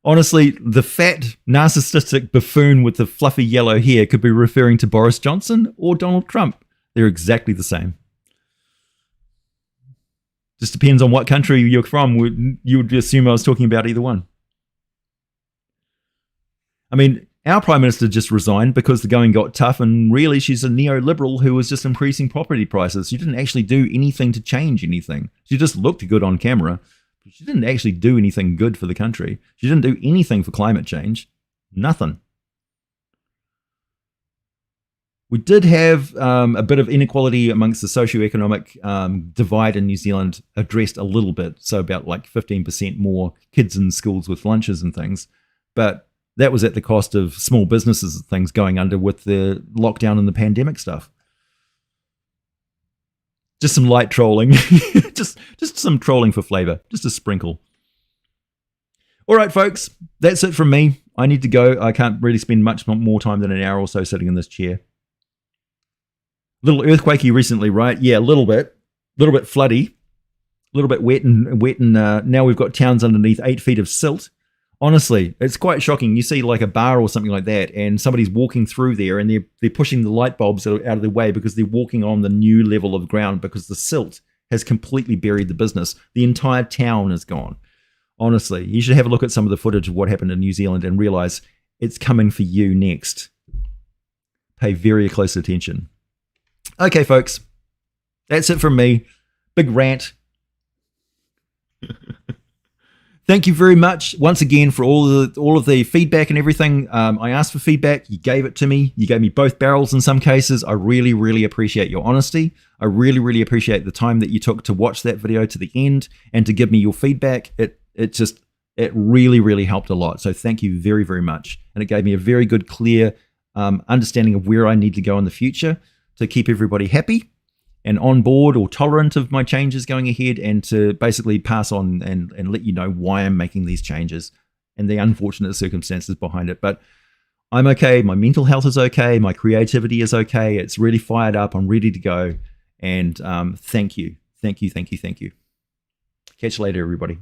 Honestly, the fat, narcissistic buffoon with the fluffy yellow hair could be referring to Boris Johnson or Donald Trump. They're exactly the same. Just depends on what country you're from. You would assume I was talking about either one. I mean, our Prime Minister just resigned because the going got tough, and really she's a neoliberal who was just increasing property prices. She didn't actually do anything to change anything. She just looked good on camera. She didn't actually do anything good for the country. She didn't do anything for climate change. Nothing. We did have a bit of inequality amongst the socioeconomic divide in New Zealand addressed a little bit. So about like 15% more kids in schools with lunches and things. But that was at the cost of small businesses and things going under with the lockdown and the pandemic stuff. Just some light trolling. just some trolling for flavor. Just a sprinkle. All right, folks. That's it from me. I need to go. I can't really spend much more time than an hour or so sitting in this chair. Little earthquakey recently, right? Yeah, a little bit floody, a little bit wet, and now we've got towns underneath 8 feet of silt. Honestly, it's quite shocking. You see like a bar or something like that, and somebody's walking through there, and they're pushing the light bulbs out of their way because they're walking on the new level of ground because the silt has completely buried the business. The entire town is gone. Honestly, you should have a look at some of the footage of what happened in New Zealand and realize it's coming for you next. Pay very close attention. Okay, folks, that's it from me. Big rant. Thank you very much once again for all of the feedback and everything. I asked for feedback. You gave it to me. You gave me both barrels in some cases. I really, really appreciate your honesty. I really, really appreciate the time that you took to watch that video to the end and to give me your feedback. It really, really helped a lot. So thank you very, very much. And it gave me a very good, clear understanding of where I need to go in the future to keep everybody happy and on board or tolerant of my changes going ahead, and to basically pass on and let you know why I'm making these changes and the unfortunate circumstances behind it. But I'm okay. My mental health is okay. My creativity is okay. It's really fired up. I'm ready to go. And thank you. Thank you. Thank you. Thank you. Catch you later, everybody.